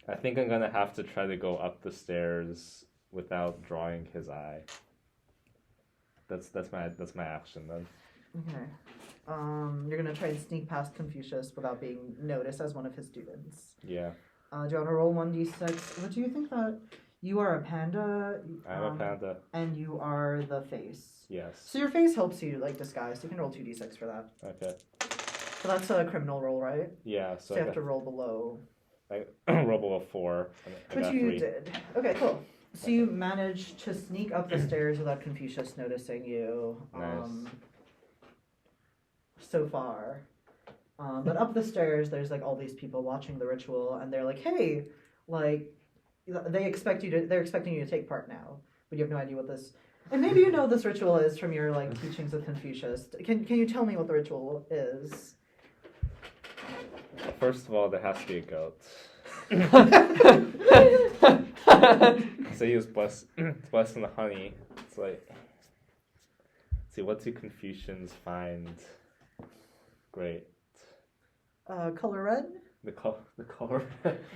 I think I'm gonna have to try to go up the stairs without drawing his eye. That's my action then. Okay. You're gonna try and sneak past Confucius without being noticed as one of his students. Yeah, Do you want to roll 1d6? What do you think that you are a panda? I'm a panda. And you are the face. Yes. So your face helps you like disguise. You can roll 2d6 for that. Okay. So that's a criminal roll, right? Yeah. So So you have to roll below. I roll below 4. I Which got you 3. did. Okay, cool. So you managed to sneak up the stairs without Confucius noticing you. Nice. So far. But up the stairs, there's like all these people watching the ritual, and they're like, "Hey, like, they're expecting you to take part now, but you have no idea what this." And maybe you know this ritual is from your like teachings of Confucius. Can you tell me what the ritual is? First of all, there has to be a goat. So he was blessed in the honey. It's like, let's see, what do Confucians find great? Color red? The color.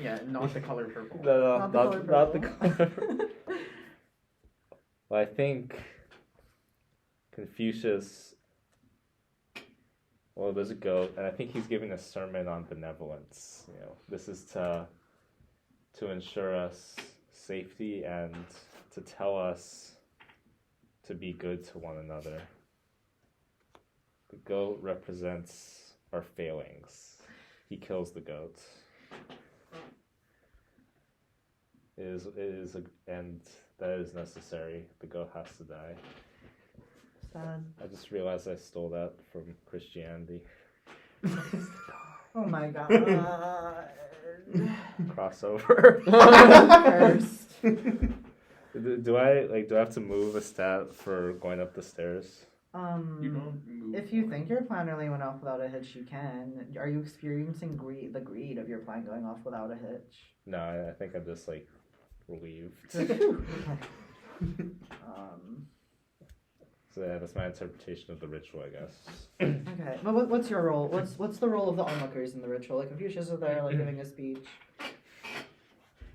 Yeah, not the color purple. No, Not the color not the purple. color. Well, I think Confucius. Well, there's a goat, and I think he's giving a sermon on benevolence. You know, this is to ensure us safety and to tell us to be good to one another. The goat represents our failings. He kills the goat. And that is necessary. The goat has to die. Sad. I just realized I stole that from Christianity. Oh my god. Crossover. First. Do I have to move a stat for going up the stairs? You don't move. If you think your plan really went off without a hitch, you can. Are you experiencing the greed of your plan going off without a hitch? No, I think I'm just like relieved. So yeah, that's my interpretation of the ritual, I guess. Okay, but what's your role? What's the role of the onlookers in the ritual? Like Confucius is there, like giving a speech,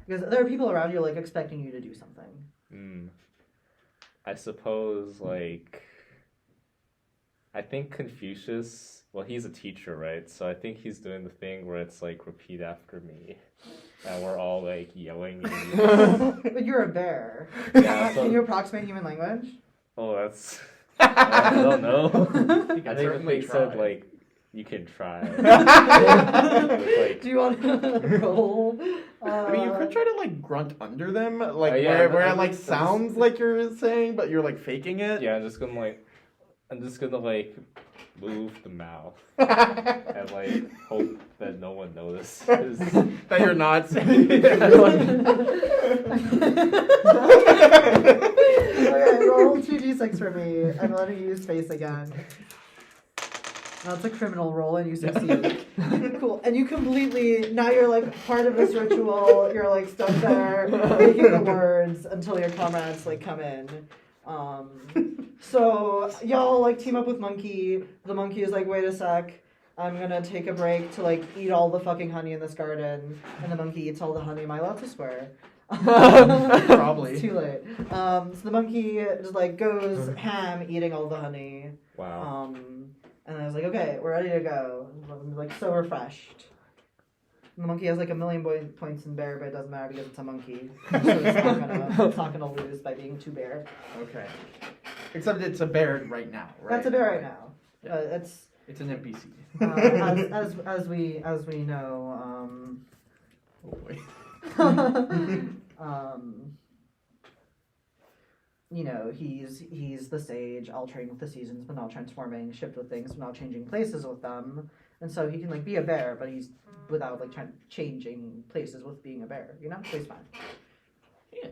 because there are people around you like expecting you to do something. I suppose I think Confucius. Well, he's a teacher, right? So I think he's doing the thing where it's like repeat after me, and we're all like yelling. But you're a bear. Yeah, so- Can you approximate human language? Oh, that's. I don't know. You I can think certainly they try. said like you can try. Do you want to roll? I mean, you could try to like grunt under them, like yeah, where it like that's- sounds like you're saying, but you're like faking it. Yeah, I'm just gonna like move the mouth and like hope that no one notices. That you're not saying. Okay, roll 2d6 for me. I'm letting you use space again. That's a criminal roll and you succeed. Cool. And you completely, now you're like part of this ritual. You're like stuck there making the words until your comrades like come in. So y'all like team up with Monkey. The monkey is like, wait a sec. I'm gonna take a break to like eat all the fucking honey in this garden. And the monkey eats all the honey. Am I allowed to swear? Probably. It's too late. So the monkey just like goes ham eating all the honey. Wow. And I was like, okay, we're ready to go. I'm like so refreshed. And the monkey has like 1,000,000 points in bear, but it doesn't matter because it's a monkey. So it's not gonna lose by being too bear. Okay. Except it's a bear right now, right? That's a bear right now. Yeah. It's an NPC. As we know. Oh boy. You know, he's the sage, altering with the seasons, but not transforming, shift with things, but not changing places with them. And so he can like be a bear, but he's without like changing places with being a bear, you know? So he's fine. Yeah.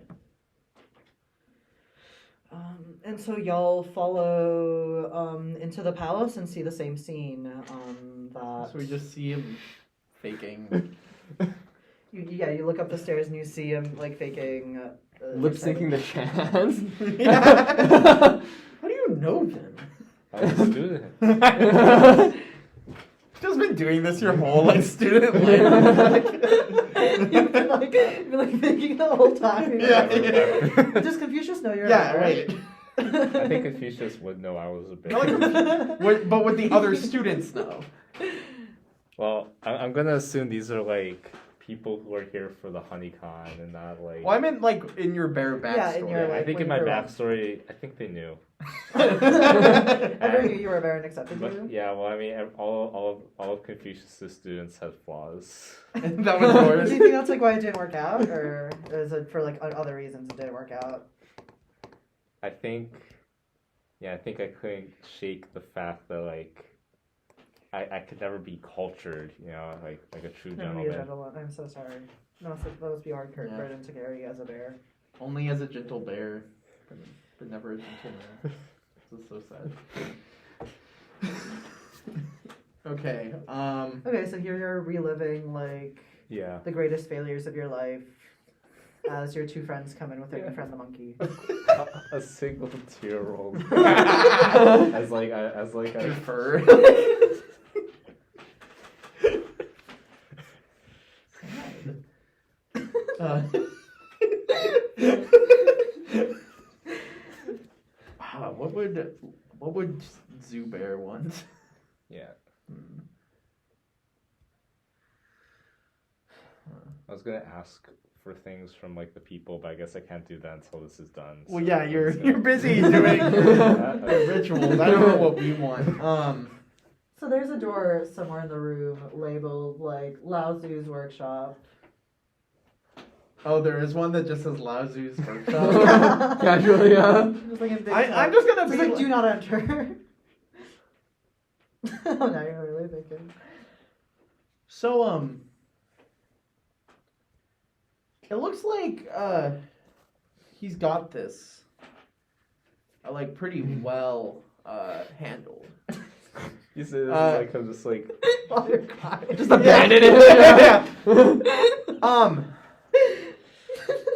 And so y'all follow into the palace and see the same scene. That So we just see him faking. you look up the stairs and you see him like faking Lip syncing the chants. Yeah. How do you know them? I was a student. Just been doing this your whole like student life. You've been like faking the whole time. Yeah. Does Confucius know you're Yeah, a bear? right. I think Confucius would know I was a bear. But would the other students know? Well, I'm gonna assume these are like people who are here for the honeycon and not like. Well, I meant like in your bear backstory. Yeah, in your, I like, think when in my you were- backstory, I think they knew. Everyone knew you were a bear and accepted But you. yeah, well, I mean, all of Confucius' students had flaws. That was yours. Do you think that's like why it didn't work out, or is it for like other reasons it didn't work out? I think I couldn't shake the fact that like I could never be cultured, you know, like a true Never be a gentleman. gentleman. I'm so sorry. No, that must be hard Yeah. burden to carry as a bear. Only as a gentle bear, but never a gentle man. This is so sad. Okay. Okay, so here you're reliving like Yeah. the greatest failures of your life. as your two friends come in with their new friend the monkey. A single tear rolled. as like I Fur. What would Zoo Bear want? Yeah. Hmm. I was gonna ask for things from like the people, but I guess I can't do that until this is done. Well, so yeah, I'm you're just gonna- busy doing the rituals. I don't know what we want. So there's a door somewhere in the room labeled like Lao Tzu's workshop. Oh, there is one that just says Lao Tzu's workshop. Casually, Just like in big I'm just gonna It's be like do not enter. Oh, now you're really thinking. So, it looks like, he's got this, like, pretty well, handled. You say this is like I'm just like Oh, you're crying. just abandon it. Yeah.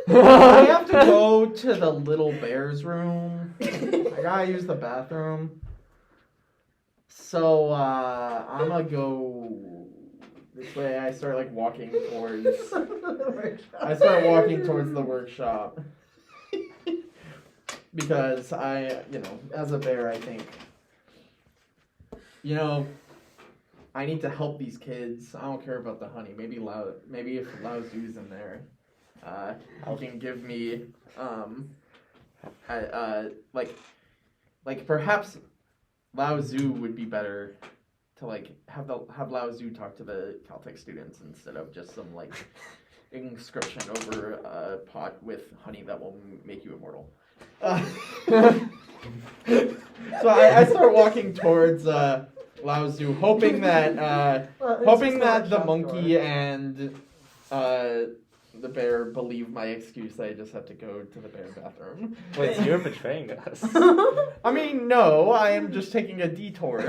I have to go to the little bear's room. I gotta use the bathroom. So, I'm gonna go this way. I start, like, walking towards... I start walking towards the workshop. Because as a bear, I think, I need to help these kids. I don't care about the honey. Maybe if Lao Tzu's in there, he can give me, like perhaps Lao Tzu would be better to like have Lao Tzu talk to the Caltech students instead of just some like inscription over a pot with honey that will make you immortal. So I start walking towards Lao Tzu, hoping that the monkey and the bear believe my excuse that I just have to go to the bear bathroom. wait, so you're betraying us. I mean, no, I am just taking a detour.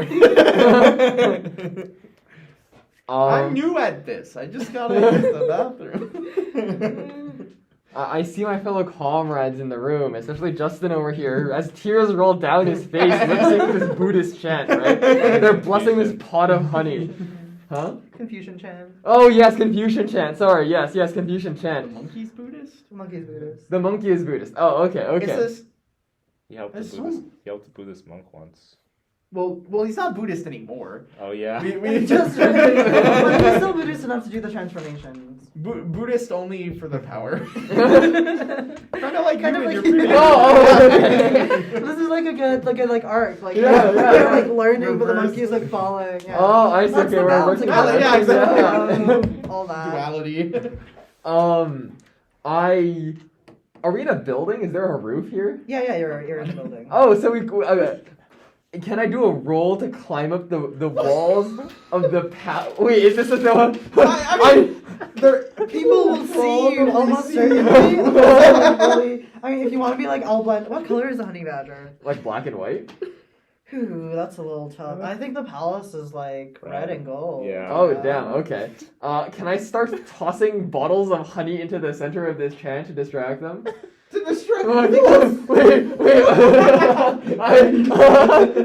I'm new at this. I just gotta use the bathroom. I see my fellow comrades in the room, especially Justin over here, who, as tears roll down his face, listening to this Buddhist chant, right? They're blessing this pot of honey. Huh? Confucian chant. Oh, yes, Confucian chant. Sorry, yes, Confucian The chant. monkey's Buddhist? The monkey's Buddhist. The monkey is Buddhist. Oh, okay. Is this... He helped That's the Buddhist monk once. Well, he's not Buddhist anymore. Oh yeah. We Just but he's still Buddhist enough to do the transformations. Buddhist only for the power. Kind of like Kind you of in your like- previous. Oh, okay. This is like a good arc. Like Yeah, yeah. they're like learning, but the Reverse. monkey's like following. Yeah. Oh, I see. That's Okay, the we're balance working of on it. Yeah, exactly. All that. Duality. Are we in a building? Is there a roof here? Yeah, you're in the building. Oh, so can I do a roll to climb up the walls of the Wait, is this a no? People will see you almost certainly. I mean, if you want to be like all blend, what color is a honey badger? Like black and white? Ooh, that's a little tough. I think the palace is like red and gold. Yeah. Oh, damn, okay. Can I start tossing bottles of honey into the center of this chant to distract them? To distract Wait. Wild card.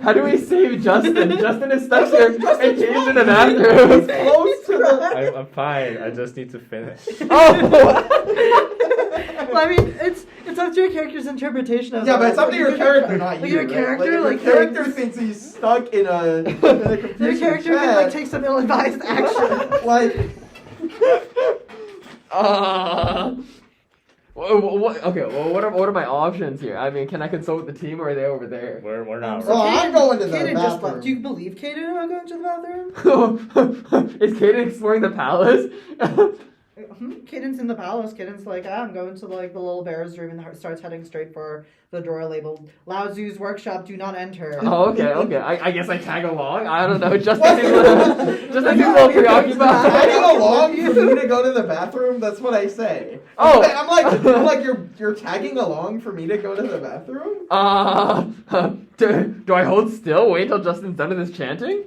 How do we save Justin? Justin is stuck here and Kate's in the bathroom. Close to the... I'm fine. I just need to finish. Oh! Well, I mean, it's up to your character's interpretation of Yeah, but it. it's up to your character, not Like you. your right? character, if like, your character thinks- thinks he's stuck in a Your confusing character can chat, like take some ill-advised action. like Okay, well, what are my options here? I mean, can I consult with the team or are they over there? We're not. Oh, I'm going to the Kaden just bathroom. left. Do you believe Kaden about going to the bathroom? Is Kaden exploring the palace? Kaden's in the palace. Kaden's like, I'm going to like the little bear's room and starts heading straight for the door labeled Lao Tzu's workshop. Do not enter. Oh, okay. I guess I tag along. I don't know. Justin seems a little preoccupied. tagging along for me to go to the bathroom. That's what I say. Oh. I'm like you're tagging along for me to go to the bathroom. Do I hold still? Wait until Justin's done with his chanting?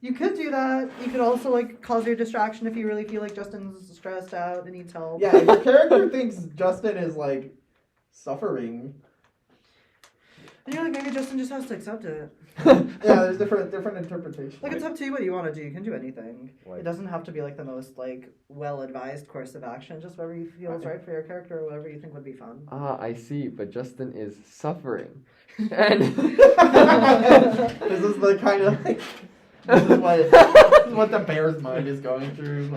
You could do that. You could also like cause your distraction if you really feel like Justin's stressed out and needs help. Yeah, if your character thinks Justin is like suffering. And you're like, maybe Justin just has to accept it. Yeah, there's different interpretations. Like, it's up to you what you want to do. You can do anything. Like- It doesn't have to be like the most like well-advised course of action. Just whatever you feel is right for your character or whatever you think would be fun. Ah, I see. But Justin is suffering, and This is the kind of like. This is what the bear's mind is going through.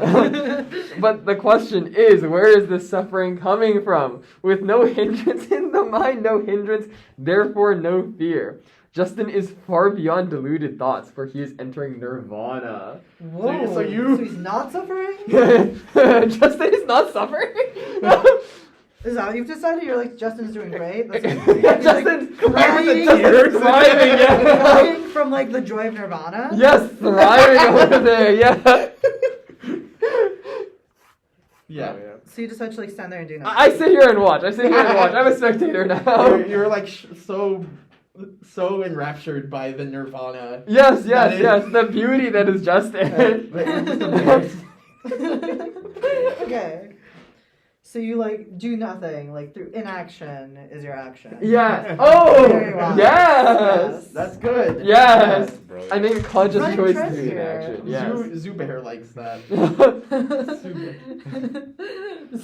but the question is, where is the suffering coming from? With no hindrance in the mind, no hindrance, therefore no fear. Justin is far beyond deluded thoughts, for he is entering nirvana. Whoa. So you- So he's not suffering? Justin is not suffering? Is that what you've decided? You're like, Justin's doing great. That's Justin's crying. Justin's thriving, yeah. Crying from like the joy of nirvana. Yes, thriving over there, yeah. Yeah. So you decide to like stand there and do nothing. I sit here and watch. I'm a spectator now. You're like so enraptured by the nirvana. Yes, That is- yes. The beauty that is Justin. Okay. So you like do nothing, like through inaction is your action. Yes. Oh, Very well. yes. That's good. Yes. Brilliant. I make a conscious Right choice to trend do here. inaction. Yes. Zubair likes that.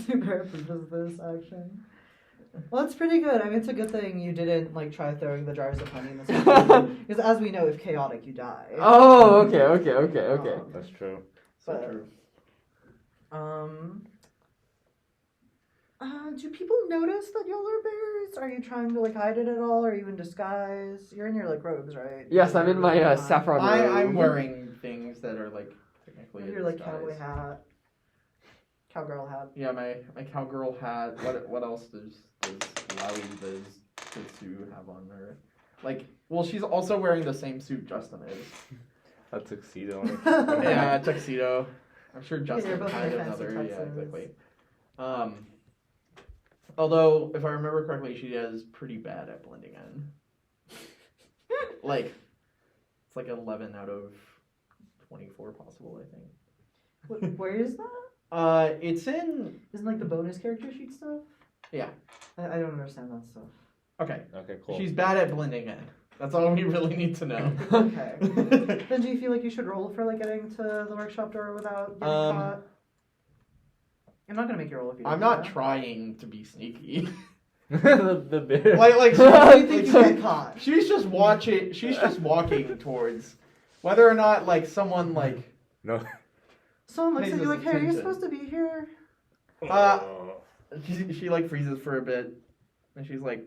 Super does this action. Well, that's pretty good. I mean, it's a good thing you didn't like try throwing the jars of honey in the situation. Because as we know, if chaotic, you die. Oh, okay. That's true. So But- true. Do people notice that y'all are bears? Are you trying to like hide it at all? Are you in disguise? You're in your like robes, right? Yes, I'm in my saffron robe. I'm wearing things that are like technically. Your a like disguise. cowboy hat, cowgirl hat. Yeah, my cowgirl hat. What else does Lowy the Sue have on her? Like, well, she's also wearing the same suit Justin is. A tuxedo. Yeah, tuxedo. I'm sure you're Justin both had in fancy another. Yeah, tuxes. exactly. Although, if I remember correctly, she is pretty bad at blending in. Like, it's like 11 out of 24 possible, I think. Where is that? It's in. Isn't like the bonus character sheet stuff? Yeah. I don't understand that stuff. Okay. Okay, cool. She's bad at blending in. That's all we really need to know. Okay. Then do you feel like you should roll for like getting to the workshop door without getting caught? I'm not gonna make you roll if you don't I'm do not that. trying to be sneaky. the bear. like Do you think you like, get caught? she's just watching. She's just walking towards whether or not like someone like No. Someone looks Pays at you us like, hey, are you attention. supposed to be here? she like freezes for a bit, and she's like,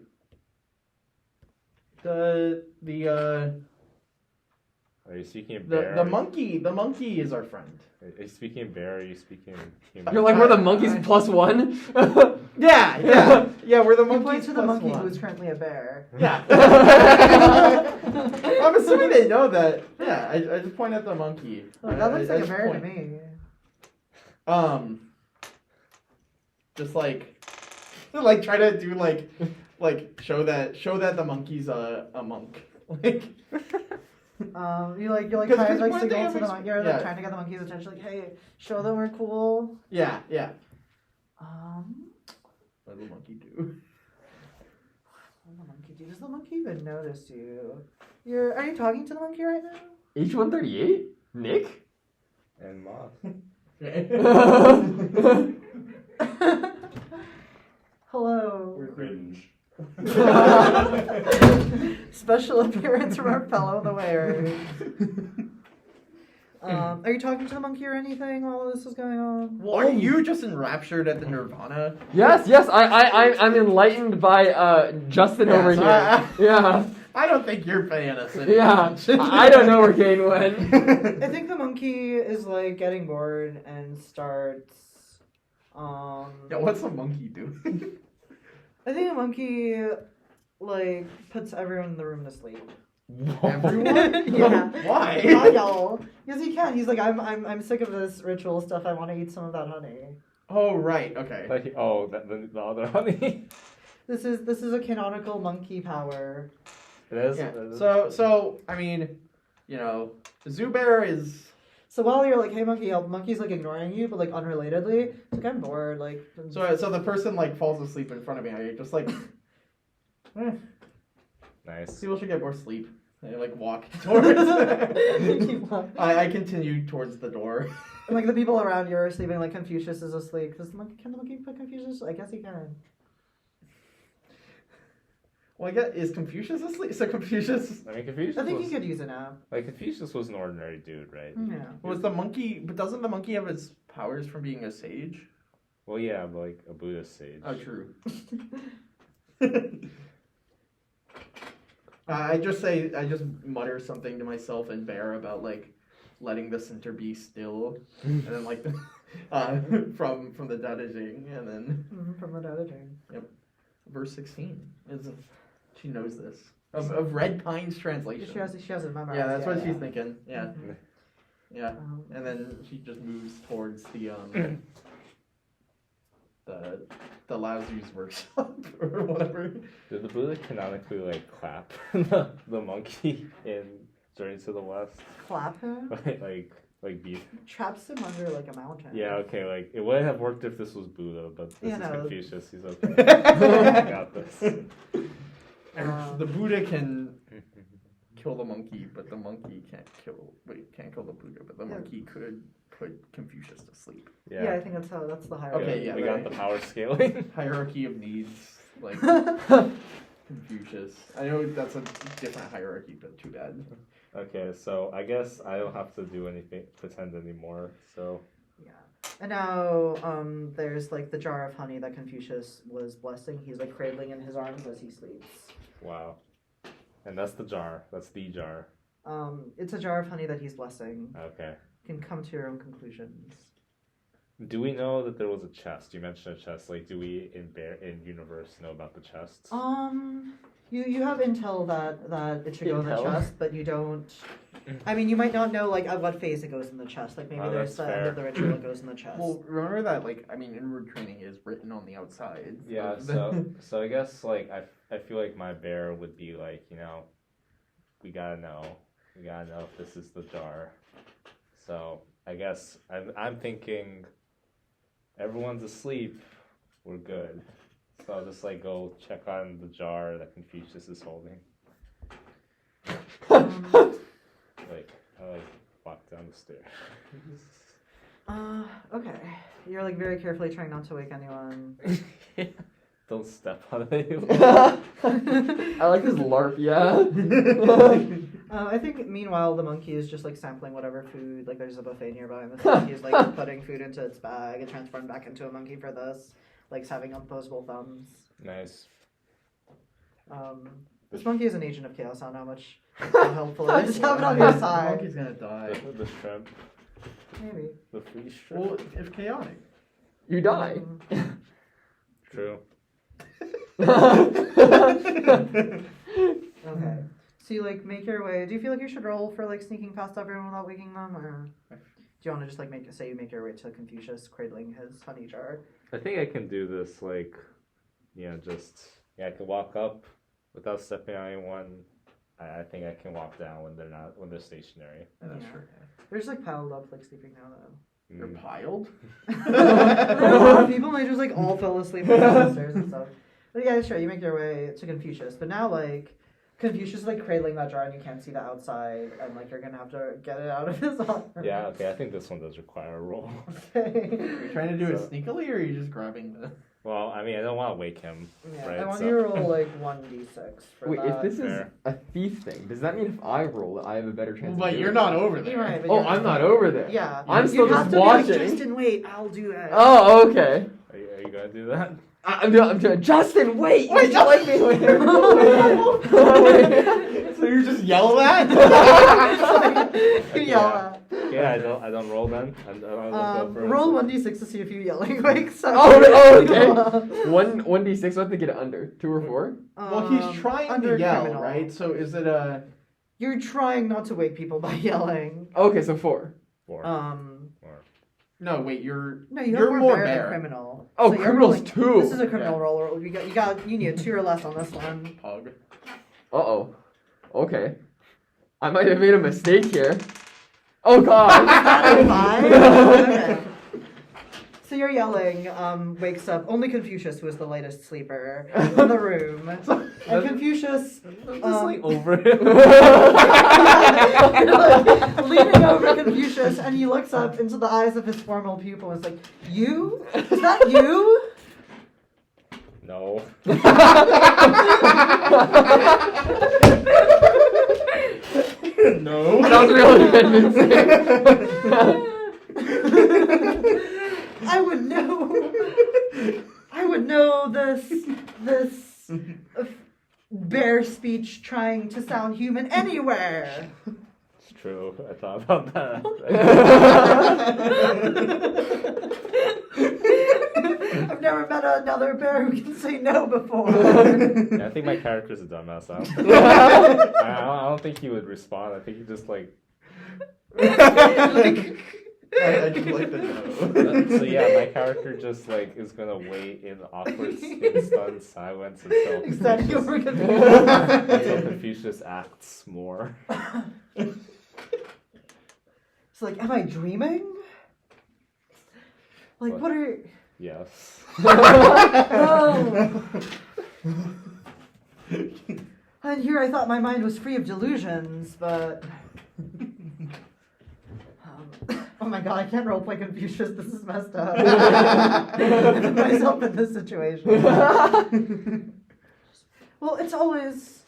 the Are you speaking in bear? the monkey is our friend. Are you speaking in bear? Or are you speaking human? You're like, we're the monkeys +1? Yeah, we're the You point monkeys to the plus monkey one. who's currently a bear. Yeah. I'm assuming they know that. Yeah, I just point at the monkey. Oh, that looks I like a just bear to point. me. Just like try to do like show that the monkey's a monk. Like You're like 'Cause trying like one signal thing to the I'm monkey. You're yeah. like trying to get the monkey's attention. Like, hey, show them we're cool. yeah. What What does the monkey do? does the monkey do? Does the monkey even notice you? Are you talking to the monkey right now? H138? Nick? And moth. Hello. Cringe. Special appearance from our fellow the wearers. Are you talking to the monkey or anything while this is going on? Well, are you just enraptured at the nirvana? Yes, I'm enlightened by Justin over so here. Yeah. I don't think you're paying us any Yeah. attention. I don't know where Kane went. I think the monkey is like getting bored and starts. Yeah, what's the monkey do? I think the monkey like puts everyone in the room to sleep. Everyone? Yeah. Why? Not y'all. Yes, he can. He's like, I'm sick of this ritual stuff. I want to eat some of that honey. Oh right, okay. Like, the other honey. This is a canonical monkey power. It is. Yeah. it is. So I mean, Zubear is. So while you're like, hey monkey, help, monkey's like ignoring you, but like unrelatedly, it's like I'm bored, like. So the person like falls asleep in front of me. I just like. Nice. People should get more sleep. I like walk towards. I continue towards the door. And like the people around you are sleeping, like Confucius is asleep. Can the monkey put Confucius? I guess he can. Well, I guess is Confucius asleep? So Confucius. I mean, Confucius. I think was, he could use it now. Like Confucius was an ordinary dude, right? Yeah. Was the monkey? But doesn't the monkey have his powers from being a sage? Well, yeah, but like a Buddhist sage. Oh, true. I just mutter something to myself and Bear about like letting the center be still, and then like from the Dada Jing, and then From the Dada Jing. Yep, verse 16 is she knows this of Red Pine's translation. She has it memorized. Yeah, that's what she's thinking. Yeah, Mhm. yeah, and then she just moves towards the Laozu's workshop or whatever. Did the Buddha canonically like clap the monkey in Journey to the West? Clap him? like beat. Traps him under like a mountain. Yeah, okay, like it wouldn't have worked if this was Buddha, but this is no. Confucius. He's okay. I got this. The Buddha can kill the monkey, but the monkey can't kill the Buddha, but the monkey could put Confucius to sleep. Yeah, I think that's the hierarchy. Okay, yeah, we got the power scaling. Hierarchy of needs, like Confucius. I know that's a different hierarchy, but too bad. Okay, so I guess I don't have to do anything, pretend anymore. So Yeah. And now there's like the jar of honey that Confucius was blessing. He's like cradling in his arms as he sleeps. wow, and that's the jar. That's the jar. It's a jar of honey that he's blessing. Okay. You can come to your own conclusions. Do we know that there was a chest? You mentioned a chest. Like, do we in universe know about the chests? You have intel that it should go in the Intel? chest, but you don't. I mean, you might not know like at what phase it goes in the chest. Like maybe there's that's the end fair. of the ritual that goes in the chest. Well, remember that, like, I mean, inward training is written on the outside. Yeah. So I guess like I feel like my bear would be like, we gotta know if this is the jar. So I guess I'm thinking everyone's asleep, we're good. So I'll just like go check on the jar that Confucius is holding. Like I walk down the stairs. Okay. You're like very carefully trying not to wake anyone. Don't step on it. I like this LARP, yeah. I think meanwhile the monkey is just like sampling whatever food. Like there's a buffet nearby, and the monkey is like putting food into its bag and transformed back into a monkey for this. Like having opposable thumbs. Nice. This monkey is an agent of chaos. I don't know how much how helpful it is to have it on your The side. monkey's gonna die. The shrimp. Maybe. The free shrimp. Well, if chaotic. You die. True. Okay. So you like make your way. Do you feel like you should roll for like sneaking past everyone without waking them, or do you want to just like make your way to Confucius cradling his honey jar? I think I can do this, like, I can walk up without stepping on anyone. I think I can walk down when they're stationary. Yeah, that's Yeah. true. They're just like piled up, like sleeping now though. They're piled? People might just like all fell asleep downstairs and stuff. But yeah, sure, you make your way to Confucius, but now like Confucius is like cradling that jar and you can't see the outside, and like you're gonna have to get it out of his arm. Yeah, okay, I think this one does require a roll. Okay. Are you trying to do it So- sneakily, or are you just grabbing the... Well, I mean, I don't want to wake him, Yeah, right? I want so- you to roll like 1d6 for Wait, that. if this is Fair. a thief thing, does that mean if I roll it, I have a better chance? of But doing you're it? not over there. You're right, but Oh, you're I'm not over there. Yeah. I'm you still have just to watching. Be like, Justin, wait, I'll do it. Oh, okay. Are you gonna do that? I'm doing. Justin, wait! Wait, you like me later. So you just yell at? You yell at. Yeah, I don't roll then. I don't go for Roll 1d6 to see if you yelling like so. Oh, okay. 1d6. I have to get it under 2 or 4. Well, he's trying under to yell, criminal. right? So is it a... You're trying not to wake people by yelling. Okay, so 4. 4. Or No, wait, you're... No, you You're have more more bear than bear. criminal. Oh, So you're criminal's rolling- 2. This is a criminal Yeah. roll. You need a 2 or less on this one. Pug. Uh-oh. Okay. I might have made a mistake here. Oh God! Okay. So you're yelling, wakes up. Only Confucius was the lightest sleeper in the room. And Confucius Just like over him. leaning over Confucius, and he looks up into the eyes of his formal pupil and is like, "You? Is that you?" No. No. That was really convincing. I would know this bear speech trying to sound human anywhere. It's true. I thought about that. I've never met another bear who can say no before. Yeah, I think my character's a dumbass. I don't think he would respond. I think he just like. I just like the no. So yeah, my character just like is gonna wait in awkward, in stunned silence until Exactly. until Confucius acts more. It's like, am I dreaming? Like, what are? Yes. Oh. And here I thought my mind was free of delusions, but. Oh my god, I can't roleplay Confucius. This is messed up. I put myself in this situation. Well, it's always.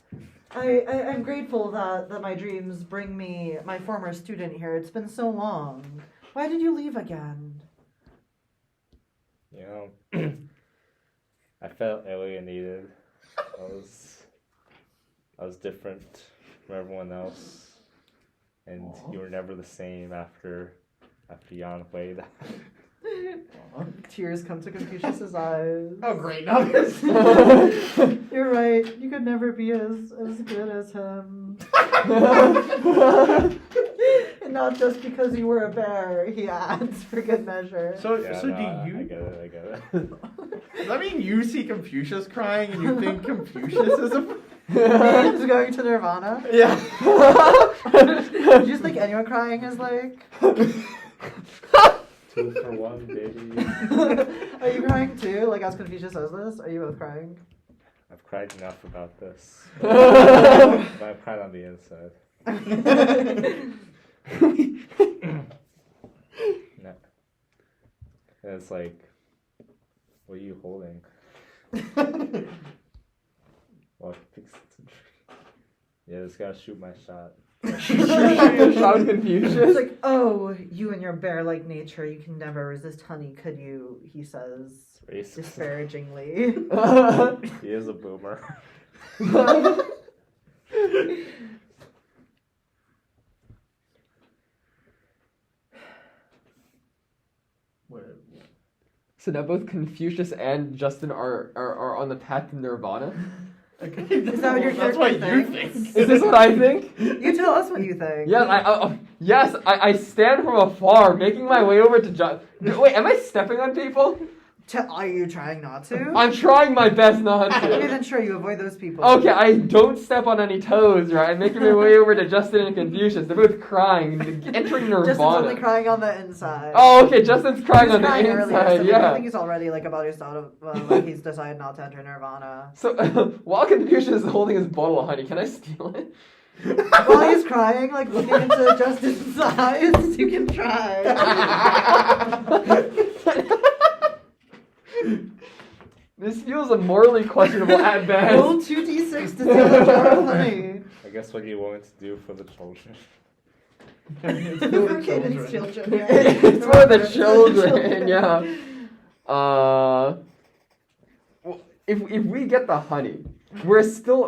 I'm grateful that my dreams bring me my former student here. It's been so long. Why did you leave again? You know, I felt alienated. I was different from everyone else, and Aww. you were never the same after Yan Hui. Tears come to Confucius's eyes. Oh great, now this. You're right. You could never be as good as him. And not just because you were a bear, he adds for good measure. So Yeah, so no, do I you? get it. Does that mean you see Confucius crying and you think Confucius is a? He's going to Nirvana. Yeah. Do you just think anyone crying is like? 2 for 1, baby. Are you crying too? Like as Confucius says this, are you both crying? I've cried enough about this, but I've cried on the inside. No. And it's like, what are you holding? Well, fix it to tree. Yeah, just gotta shoot my shot. Shout Confucius. It's like, oh, you and your bear-like nature, you can never resist honey, could you? He says Racist. disparagingly. He is a boomer. So now both Confucius and Justin are on the path to Nirvana. Okay. Is that what your That's character what you thinks? think. Is this what I think? You tell us what you think. Yes, I stand from afar, making my way over to Justin. Wait, am I stepping on people? Are you trying not to? I'm trying my best not Okay, to. then sure, you avoid those people. Okay, I don't step on any toes, right? I'm making my way over to Justin and Confucius. They're both crying, entering Nirvana. Justin's only crying on the inside. Oh, okay, Justin's crying He was on the crying earlier, inside, so I yeah. think he's already like about his thought of like he's decided not to enter Nirvana. So, while Confucius is holding his bottle of honey, can I steal it? While he's crying, like looking into Justin's eyes, you can try. This feels morally questionable at best. Roll 2d6 to steal a jar of honey. I guess what do you want me to do for the children? It's For for the kids' children. children. It's for the children, yeah. If we get the honey, we're still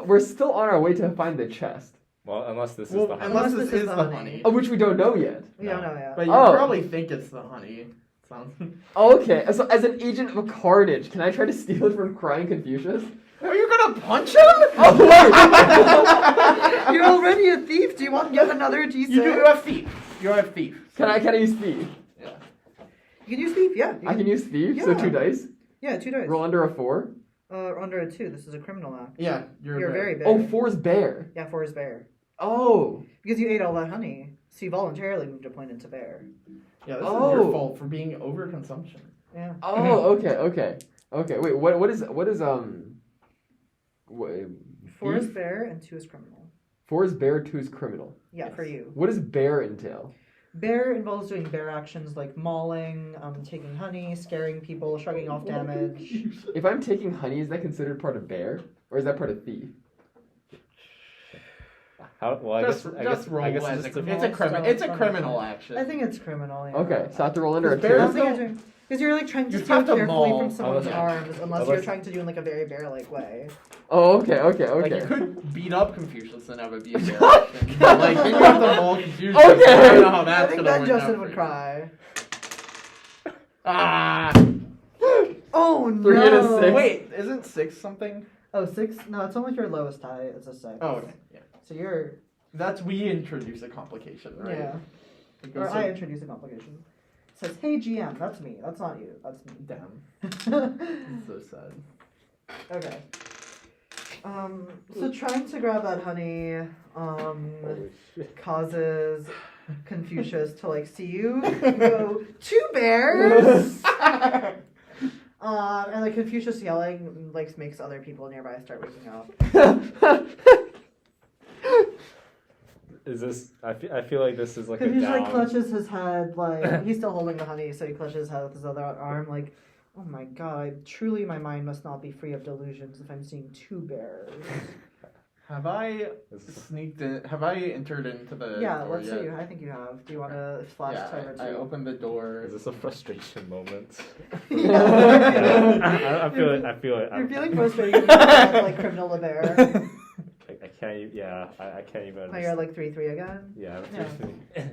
on our way to find the chest, Well, unless this is Well, the honey. unless this is the honey. which we don't know yet. We don't know yet. But you Oh. probably think it's the honey. Sounds. Okay, so as an agent of carnage, can I try to steal it from crying Confucius? Are you gonna punch him? Oh wait! You're already a thief. Do you want yet another d6? You're a thief. You're a thief. Can I use thief? Yeah. You can use thief. Yeah. I can use thief. So Yeah. 2 dice. Yeah, 2 dice. Roll under a 4. Under a 2. This is a criminal act. Yeah. You're very big. Oh, 4's bear. Yeah, 4 is bear. Oh. Because you ate all that honey, so you voluntarily moved a point into bear. Yeah, this is Oh. your fault for being overconsumption. Yeah. Oh, okay. Wait, what is Four is bear and 2 is criminal. 4 is bear, 2 is criminal. Yeah, for you. What does bear entail? Bear involves doing bear actions like mauling, taking honey, scaring people, shrugging off damage. If I'm taking honey, is that considered part of bear, or is that part of thief? Well, I Just guess roll I guess as just it's a criminal action. I think it's criminal. Yeah. Okay, so I have to roll under a Bear I is don't two. think you're because you're like trying to You steal have to carefully maul. from someone's yeah. arms, unless Unless- you're trying to do in like a very bear-like way. Oh, okay. Like, you could beat up Confucius and that would be a bear action. But, like, then you have to maul Confucius. Okay. I don't know how I that's think gonna that work Justin out would for cry. you. Ah! Oh no! 3 and a 6. Wait, isn't 6 something? Oh, 6? No, it's only your lowest tie is a 6. Oh, okay. Yeah. So you're We introduce a complication, right? yeah. It Or goes I so- introduce a complication. It says, "Hey GM, that's me. That's not you. That's me." Damn. It's so sad. Okay. So trying to grab that honey, Holy shit. causes Confucius to like see you and go, 2 bears! And like Confucius yelling like makes other people nearby start waking up. Is this? I feel like this is like a Confucius like down. clutches his head, like he's still holding the honey, so he clutches his head with his other arm, like, oh my god, truly my mind must not be free of delusions if I'm seeing 2 bears. Have I This is- sneaked in? Have I entered into the Yeah, door let's yet? see. I think you have. Do you want to flash over I to? opened the door. Is this a frustration moment? Yeah. I feel it. You're feeling frustrated because like criminal the bear. I can't even. Yeah, I can't even. Oh, you're like 3-3 again. Yeah. Yeah.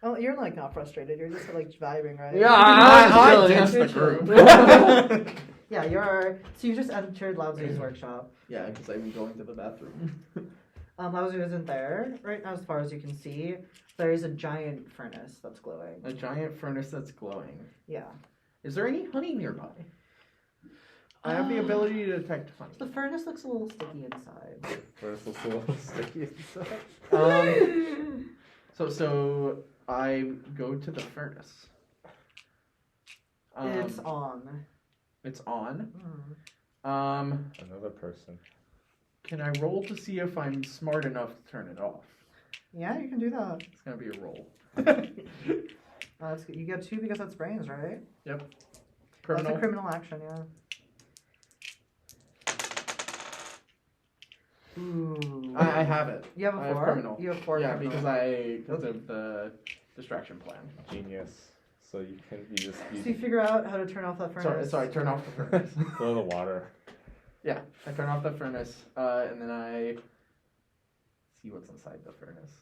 Oh, you're like not frustrated. You're just like vibing, right? Yeah, I I'm danced chilling. the group. Yeah, you're. So you just entered Lao Tzu's workshop. Yeah, because I'm going to the bathroom. Lao Tzu isn't there right now, as far as you can see. There is a giant furnace that's glowing. A giant furnace that's glowing. Yeah. Is there any honey nearby? I have the ability to detect honey. The furnace looks a little sticky inside. First, it's a little sticky inside. So I go to the furnace. It's on. It's on. Mm. Another person. Can I roll to see if I'm smart enough to turn it off? Yeah, you can do that. It's gonna be a roll. That's good. You get 2 because that's brains, right? Yep. That's Criminal. a criminal action, yeah. Ooh. I have it. You have a I have 4? criminal. You have 4 Yeah, criminal. because of the distraction plan. Genius. So you just So you figure out how to turn off that furnace. Sorry, turn off the furnace. blow the water. Yeah, I turn off the furnace, and then I see what's inside the furnace.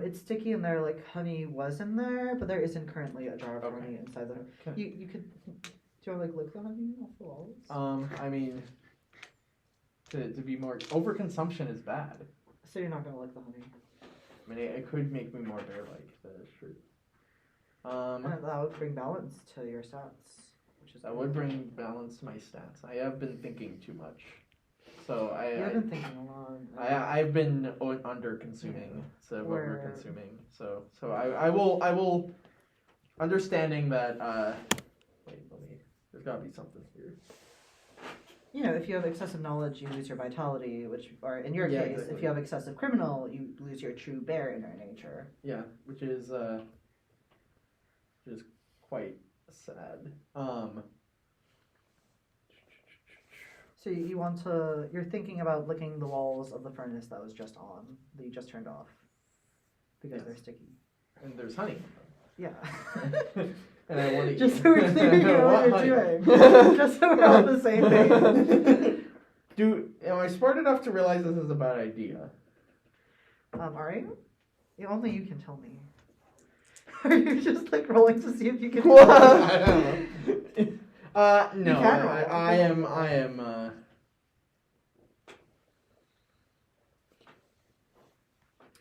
It's sticky in there, like honey was in there, but there isn't currently a jar of Okay. honey inside there. Okay. You could. Do you want to like lick the honey off the walls? I mean, to be more overconsumption is bad. So you're not gonna lick the honey. I mean, it could make me more bear-like. That is true. And that would bring balance to your stats, which is That would bring balance to my stats. I have been thinking too much, so You've been thinking a lot. I've been under consuming instead of Where- over consuming. So I will understanding that. Wait, there's gotta be something here. You know, if you have excessive knowledge, you lose your vitality, which, or in your Yeah, case, exactly. if you have excessive criminal, you lose your true bear inner nature. Yeah, which is quite sad. So you want to, you're thinking about licking the walls of the furnace that was just on, that you just turned off, because Yes. they're sticky. And there's honey. Yeah. And I want to Just eat. so we're clear, you know what honey. you're doing. Just so we're on the same page. Am I smart enough to realize this is a bad idea? Are you? Yeah, only you can tell me. Are you just like rolling to see if you can? I don't know. No, You can roll. I am.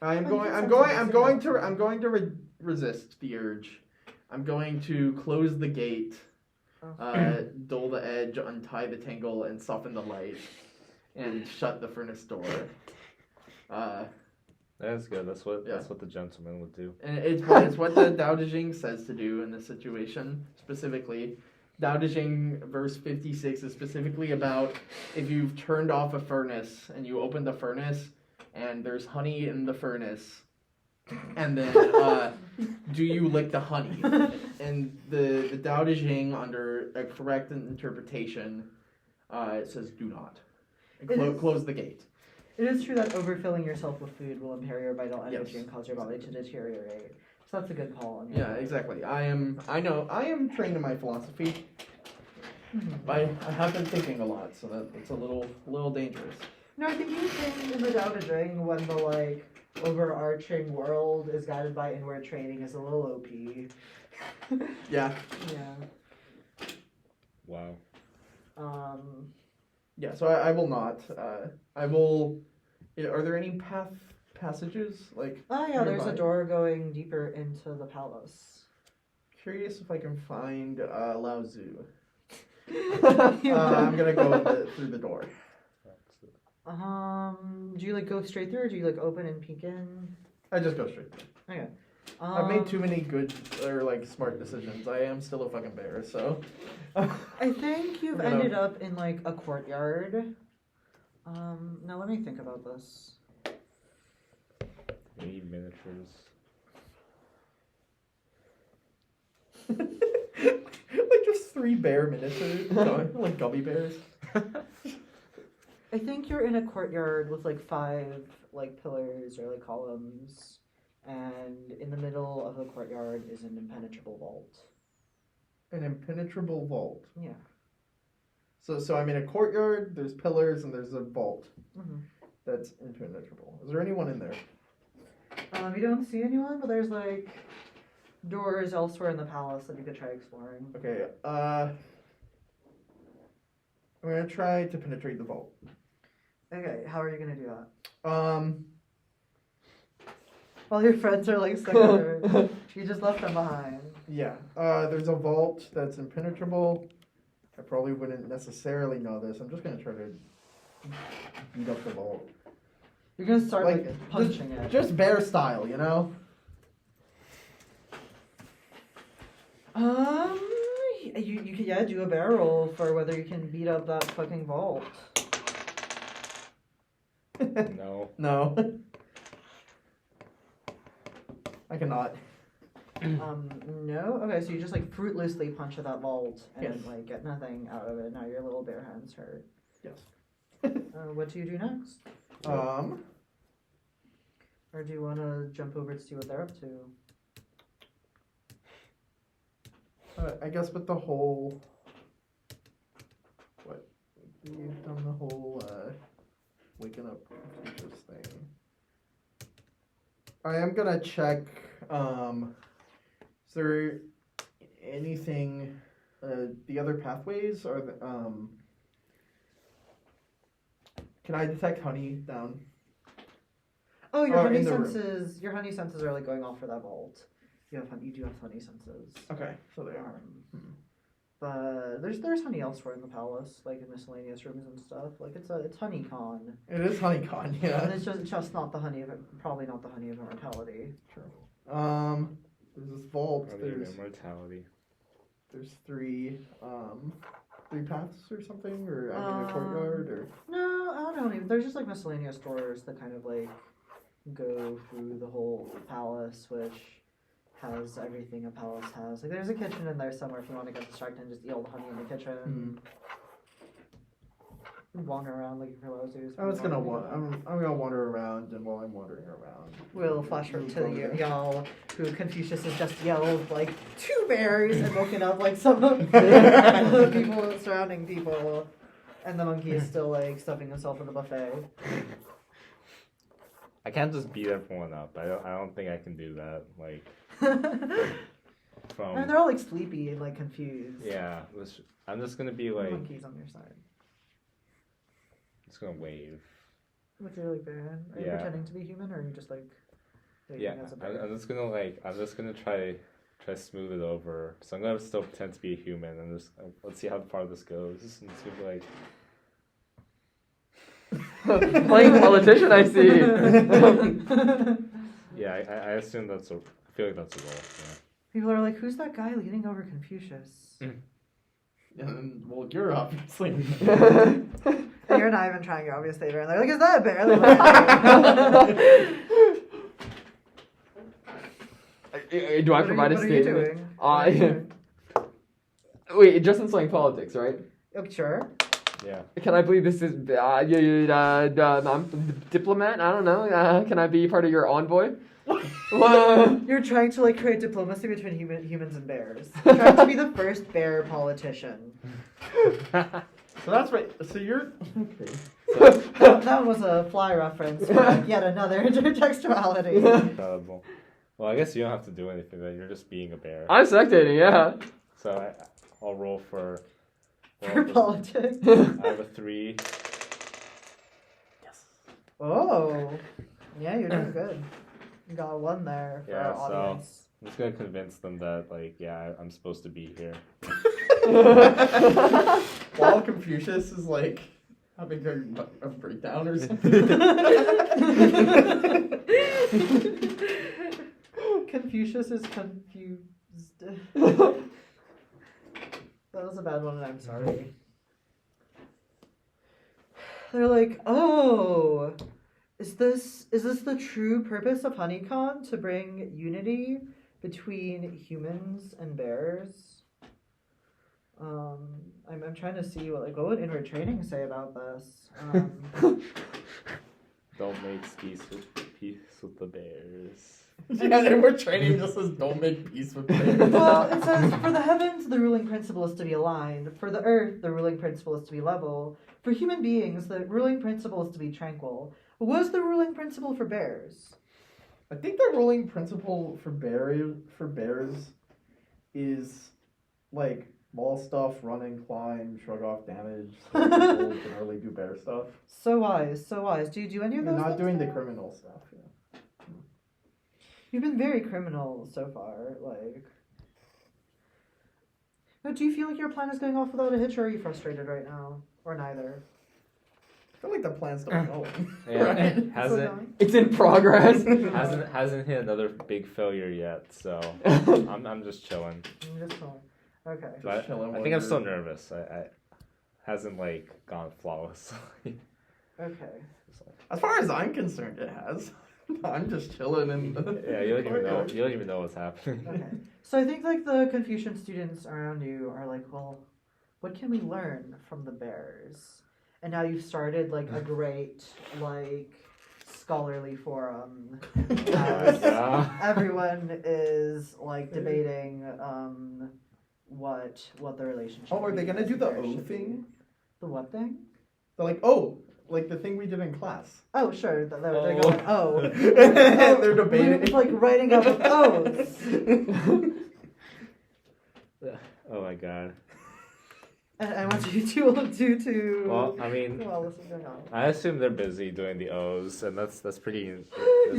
I'm going to resist the urge. I'm going to close the gate, dull the edge, untie the tangle, and soften the light, and shut the furnace door. That's good. That's Yeah. what the gentleman would do. And it's what the Tao Te Ching says to do in this situation specifically. Tao Te Ching verse 56 is specifically about if you've turned off a furnace and you open the furnace and there's honey in the furnace, and then do you lick the honey? And the Tao Te Ching, under a correct interpretation, it says do not. Close the gate. It is true that overfilling yourself with food will impair your vital energy Yes. and cause your body to deteriorate. So that's a good call on your Yeah, part. exactly. I am trained in my philosophy. I have been thinking a lot, so that it's a little dangerous. No, I think you think in the Tao Te Ching when the like overarching world is guided by inward training is a little OP. Yeah. Yeah. Wow. Yeah, so I will not. I will. Are there any passages like? Oh yeah, there's a nearby? door going deeper into the palace. Curious if I can find Lao Tzu. I'm gonna go through the door. Do you like go straight through or do you like open and peek in? I just go straight through. Okay. I've made too many good or like smart decisions. I am still a fucking bear, so. I think you've I'm gonna- ended up in like a courtyard. Now let me think about this. Any miniatures? Like just 3 bear miniatures, like gummy bears. I think you're in a courtyard with like 5 like pillars or like columns, and in the middle of the courtyard is an impenetrable vault. An impenetrable vault. Yeah. So I'm in a courtyard. There's pillars and there's a vault Mm-hmm. that's impenetrable. Is there anyone in there? You don't see anyone, but there's like doors elsewhere in the palace that you could try exploring. Okay. I'm gonna try to penetrate the vault. Okay, how are you gonna do that? Um. While your friends are like stuck there, you just left them behind. Yeah. There's a vault that's impenetrable. I probably wouldn't necessarily know this. I'm just gonna try to beat up the vault. You're gonna start Like, like punching it. Just bear style, you know? You could do a bear roll for whether you can beat up that fucking vault. No. No. I cannot. No. Okay, so you just like fruitlessly punch at that vault and Yes. like get nothing out of it. Now your little bear hands hurt. Yes. What do you do next? Or do you want to jump over to see what they're up to? I guess with the whole. What? You've done the whole waking up computers thing. I am gonna check. Is there anything? The other pathways are the. Can I detect honey down? Oh, your Or honey in the room. senses. Your honey senses are like going off for that vault. You do have honey senses. Okay, so they are. But there's honey elsewhere in the palace, like in miscellaneous rooms and stuff. Like it's honeycon. It is honeycon, yeah. And it's just not the honey of probably not the honey of immortality. True. There's this vault. Honey of There's immortality. 3 paths or something, or I mean a courtyard, or No, I don't know. There's just like miscellaneous doors that kind of like go through the whole palace, which has everything a palace has. Like there's a kitchen in there somewhere if you want to get distracted and just eat all the honey in the kitchen. Wander around looking for lozers. I'm gonna wander around, and while I'm wandering around, We'll flash forward to Okay. y'all who Confucius has just yelled like 2 bears and woken up like some of the people surrounding people, and the monkey is still like stuffing himself in the buffet. I can't just beat everyone up. I don't think I can do that. Like from And they're all like sleepy and like confused. yeah. I'm just gonna be The like monkey's on your side. just gonna wave. With your like bear hand? Are you Yeah. pretending to be human, or are you just like waving Yeah, as a bear? I'm just gonna try smooth it over. So I'm gonna still pretend to be a human and just let's see how far this goes. And it's gonna be like Playing politician, I see. Yeah, I assume that's a. I feel like that's a role. People are like, who's that guy leaning over Confucius? And, well, you're obviously. And you're not even trying your obvious theater, and they're like, is that a bear? Do I provide a what are you statement? doing? What are you doing? Wait, Justin's playing politics, right? Oh, sure. Yeah. Can I believe this is I'm a diplomat? I don't know. Can I be part of your envoy? You're trying to like create diplomacy between humans and bears. You're trying to be the first bear politician. So that's right. So you're. Okay. That was a fly reference for like, yet another intertextuality. Incredible. Well, I guess you don't have to do anything. Then you're just being a bear. I'm spectating, yeah. So I'll roll for. For politics. I have a 3. Yes. Oh. Yeah, you're doing good. You got a 1 there for Yeah, our so- audience. I'm just gonna convince them that, like, yeah, I'm supposed to be here. While Confucius is like having a breakdown or something. Confucius is confused. That was a bad one, and I'm sorry. They're like, oh, is this the true purpose of HoneyCon, to bring unity between humans and bears? I'm trying to see what would inward training say about this. Don't make peace with the bears. Yeah, and we're training just as don't make peace with bears. Well, it says, for the heavens, the ruling principle is to be aligned. For the earth, the ruling principle is to be level. For human beings, the ruling principle is to be tranquil. What is the ruling principle for bears? I think the ruling principle for bears is like ball stuff, running, climb, shrug off damage. So people generally do bear stuff. So wise, so wise. Do you do any of You're those? not things doing the now? criminal stuff. Yeah. You've been very criminal so far. But do you feel like your plan is going off without a hitch, or are you frustrated right now, or neither? I feel like the plan's still going. Yeah, Right? hasn't It's in progress. hasn't hit another big failure yet. So I'm just chilling. I'm just going. Okay. But chilling I think I'm while still you're- nervous. I hasn't like gone flawlessly. Okay. As far as I'm concerned, it has. I'm just chilling and. Yeah, you don't even know. You don't even know what's happening. Okay. So I think the Confucian students around you are like, well, what can we learn from the bears? And now you've started a great scholarly forum. As Yeah. everyone is debating what the relationship. Oh, are they gonna do the bears O should be. thing? The what thing? They're like, oh, like the thing we did in class. Oh, sure. They're Oh. going, oh. They're debating. It's like writing up O's. Oh my god. And I want you to. Well, I mean, Well, this is going on. I assume they're busy doing the O's, and that's pretty. You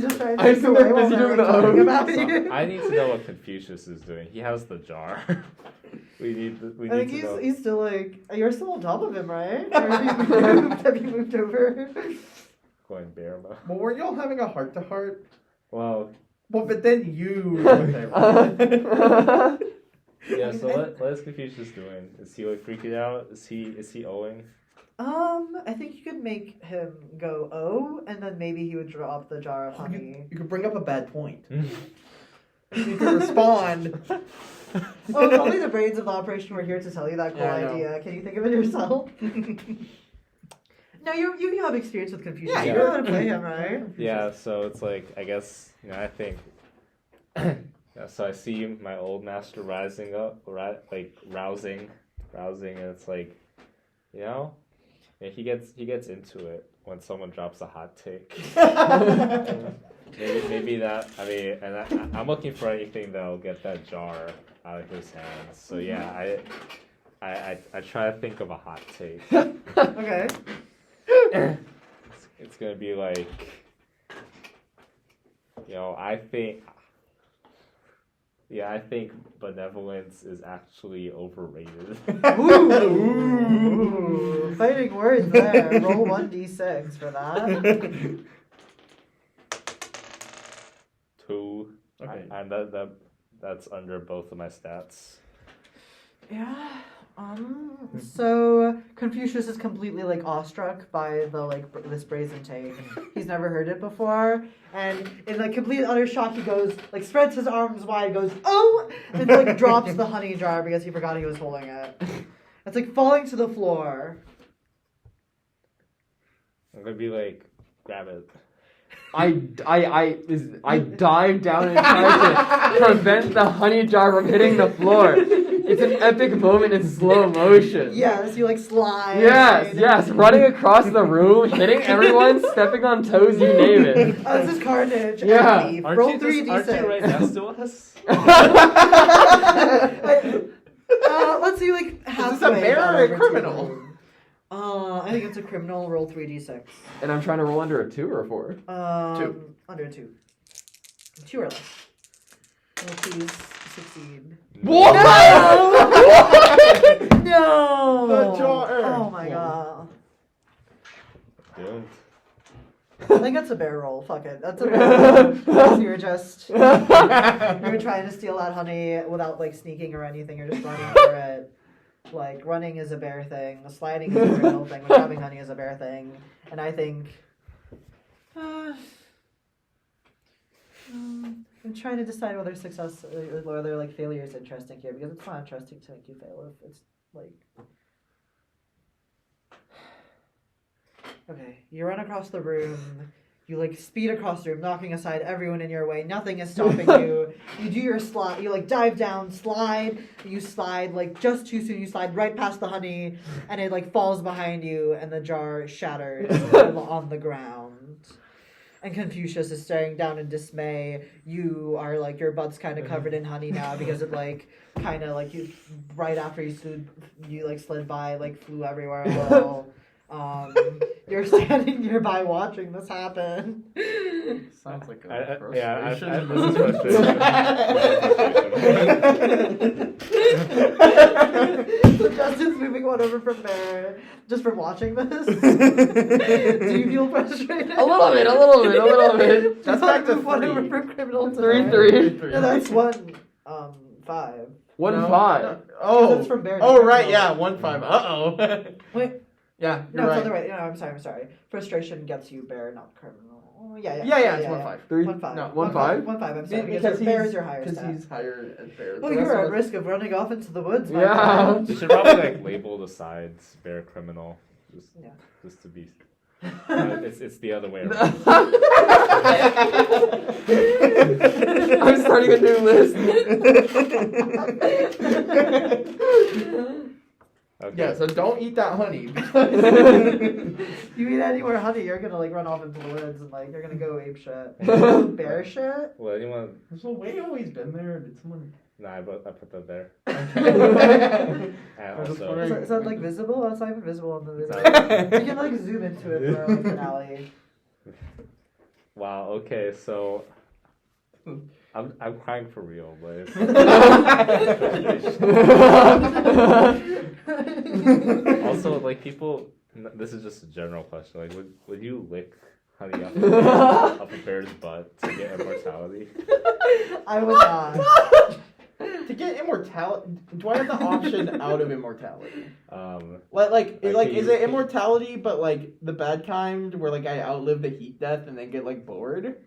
just trying to I take assume away they're while busy they're doing the talking O's. about So, you. I need to know what Confucius is doing. He has the jar. We I need think to know. he's still you're still on top of him, right? Or have you moved over? Going bear mode. Well, weren't y'all having a heart to heart? Well, Well, but then you. yeah. So what is Confucius doing? Is he freaking out? Is he owing? I think you could make him go oh, and then maybe he would drop the jar of honey. You could bring up a bad point. You can respond. Oh, it's only the brains of the operation we're here to tell you that cool Yeah, I know. idea. Can you think of it yourself? No, you have experience with Confucius. Yeah, you you know do. how to play him, right? Yeah. So it's I guess I think. Yeah, so I see my old master rising up, rousing, and it's yeah, he gets into it when someone drops a hot take. Maybe that. I mean, and I'm looking for anything that'll get that jar out of his hands. So yeah, I try to think of a hot take. Okay. It's gonna be I think. Yeah, I think benevolence is actually overrated. Ooh. Fighting words there. Roll 1d6 for that. 2. Okay. And that's under both of my stats. Yeah. So Confucius is completely like awestruck by the this brazen take. He's never heard it before, and in like complete utter shock, he goes like spreads his arms wide, goes oh, and like drops the honey jar because he forgot he was holding it. It's like falling to the floor. I'm gonna be like, grab it. I dive down and try to prevent the honey jar from hitting the floor. It's an epic moment in slow motion. Yes, you like slide. Yes, running across the room, hitting everyone, stepping on toes, you name it. Oh, this is carnage. Yeah. Envy. Aren't Roll you 3d6. Aren't you right next to us? Let's see, like halfway. Is this a bear down or a over to criminal? you. I think it's a criminal. Roll 3d6. And I'm trying to roll under a 2 or a 4. 2. Under 2. 2 or less. Well, please succeed. What? No! The jar. Oh my god. Dude. I think that's a bear roll. Fuck it. That's a bear roll. Because you're just... You're trying to steal that honey without, like, sneaking or anything. You're just running for it. Like, running is a bear thing. Sliding is a criminal thing. But grabbing honey is a bear thing. And I think... I'm trying to decide whether success or whether like failure is interesting here, because it's not interesting to make you fail if it's like. Okay, you run across the room. You like speed across the room, knocking aside everyone in your way. Nothing is stopping you. You do your slide. You like dive down, slide. You slide like just too soon. You slide right past the honey, and it like falls behind you, and the jar shatters on the ground. And Confucius is staring down in dismay. You are like, your butt's kind of covered in honey now because it like kind of like you right after you slid by, like flew everywhere a little. You're standing nearby watching this happen. Sounds like a Yeah, frustration. this is frustration. So Justin's moving one over from there just from watching this. Do you feel frustrated? A little bit. That's back to one 3. over from criminal to 3. No, that's 1 5. 1 No, 5. no. Oh, That's from Bear. oh right, yeah, 1 5. Uh-oh. Wait. Yeah, No, you're it's right. other way. No, I'm sorry. Frustration gets you bear, not criminal. Oh, yeah, It's 1 5. 3. 1 5. No, 1 5. 1 5. I'm sorry. Because Because bear is your higher Because stat. he's higher as bear. Oh, The you're rest at of us- risk of running off into the woods. my Yeah. friend. You should probably like label the sides bear criminal, Yeah. just to be. It's the other way around. I'm starting a new list. Okay. Yeah, so don't eat that honey. You eat any more honey, you're gonna like run off into the woods and like you're gonna go ape shit. Bear shit? Well, anyone? Has the way always been there? Did someone? Nah, I put that there. Okay. And I was just also, wondering- Is that like visible? That's not even visible on the video. It's You can like zoom into it for like finale. wow. Okay, so I'm crying for real, but it's also like people. This is just a general question. Like, would you lick honey off a bear's butt to get immortality? I would not. To get immortality, do I have the option out of immortality? Like, Is it immortality, but like the bad kind, where like I outlive the heat death and then get like bored,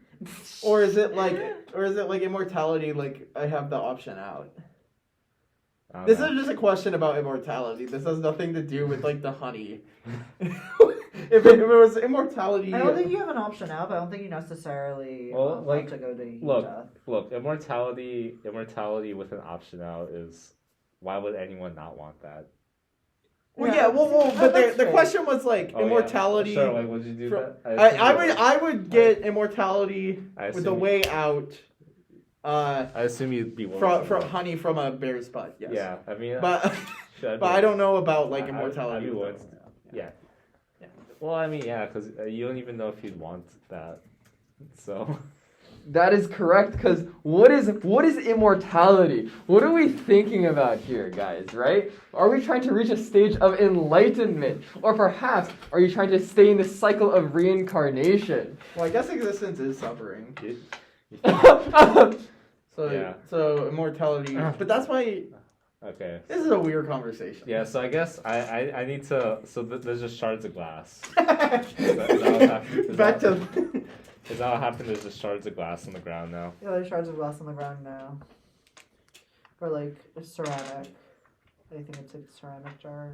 or is it like immortality, like I have the option out? This is just a question about immortality. This has nothing to do with like the honey. If it was immortality, I don't think you have an option out, but I don't think you necessarily like, have to go to heat look, death. Look, immortality with an option out is, why would anyone not want that? Well, yeah, but that's the fair. question was like Oh, immortality. Yeah. Sure, like, would you do Fro- that? I would get immortality I with the assume- way out. I assume you'd be willing From to. honey from a bear's butt. Yes. Yeah, I mean, But should but I don't know about like I'd immortality. be willing without- to- yeah. Well, I mean, yeah, because you don't even know if you'd want that. So, That is correct, because what is immortality? What are we thinking about here, guys, right? Are we trying to reach a stage of enlightenment? Or perhaps, are you trying to stay in the cycle of reincarnation? Well, I guess existence is suffering. So, Yeah. so immortality. But that's why Okay. this is a weird conversation. Yeah, so I guess I need to. So there's just shards of glass. Is that what happened? Back to. Is that what happened? There's just shards of glass on the ground now. Yeah, there's shards of glass on the ground now. Or like a ceramic. I think it's a ceramic jar.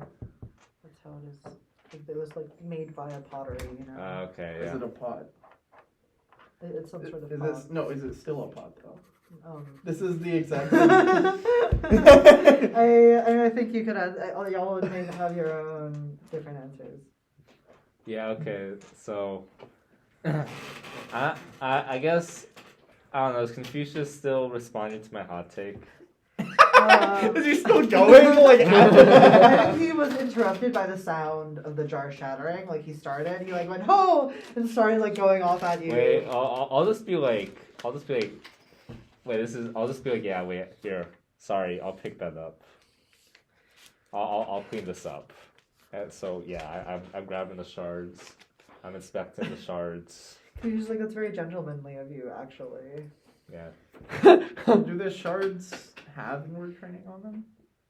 That's how it is. Like, it was like made by a pottery, you know. Okay, Is yeah. it a pot? It's some sort of Is pot. this no? Is it still a pot though? This is the exact. I think you could y'all may have your own different answers. Yeah. Okay. So, I guess I don't know. Is Confucius still responding to my hot take? Is he still going? Like after I that? think he was interrupted by the sound of the jar shattering. Like he started, he like went oh, and started like going off at you. Wait. I'll just be like. Wait. I'll just be like. Yeah. Wait. Here. Sorry. I'll pick that up. I'll clean this up. And so yeah. I'm grabbing the shards. I'm inspecting the shards. He's just like that's very gentlemanly of you, actually. Yeah. Do the shards have inward training on them?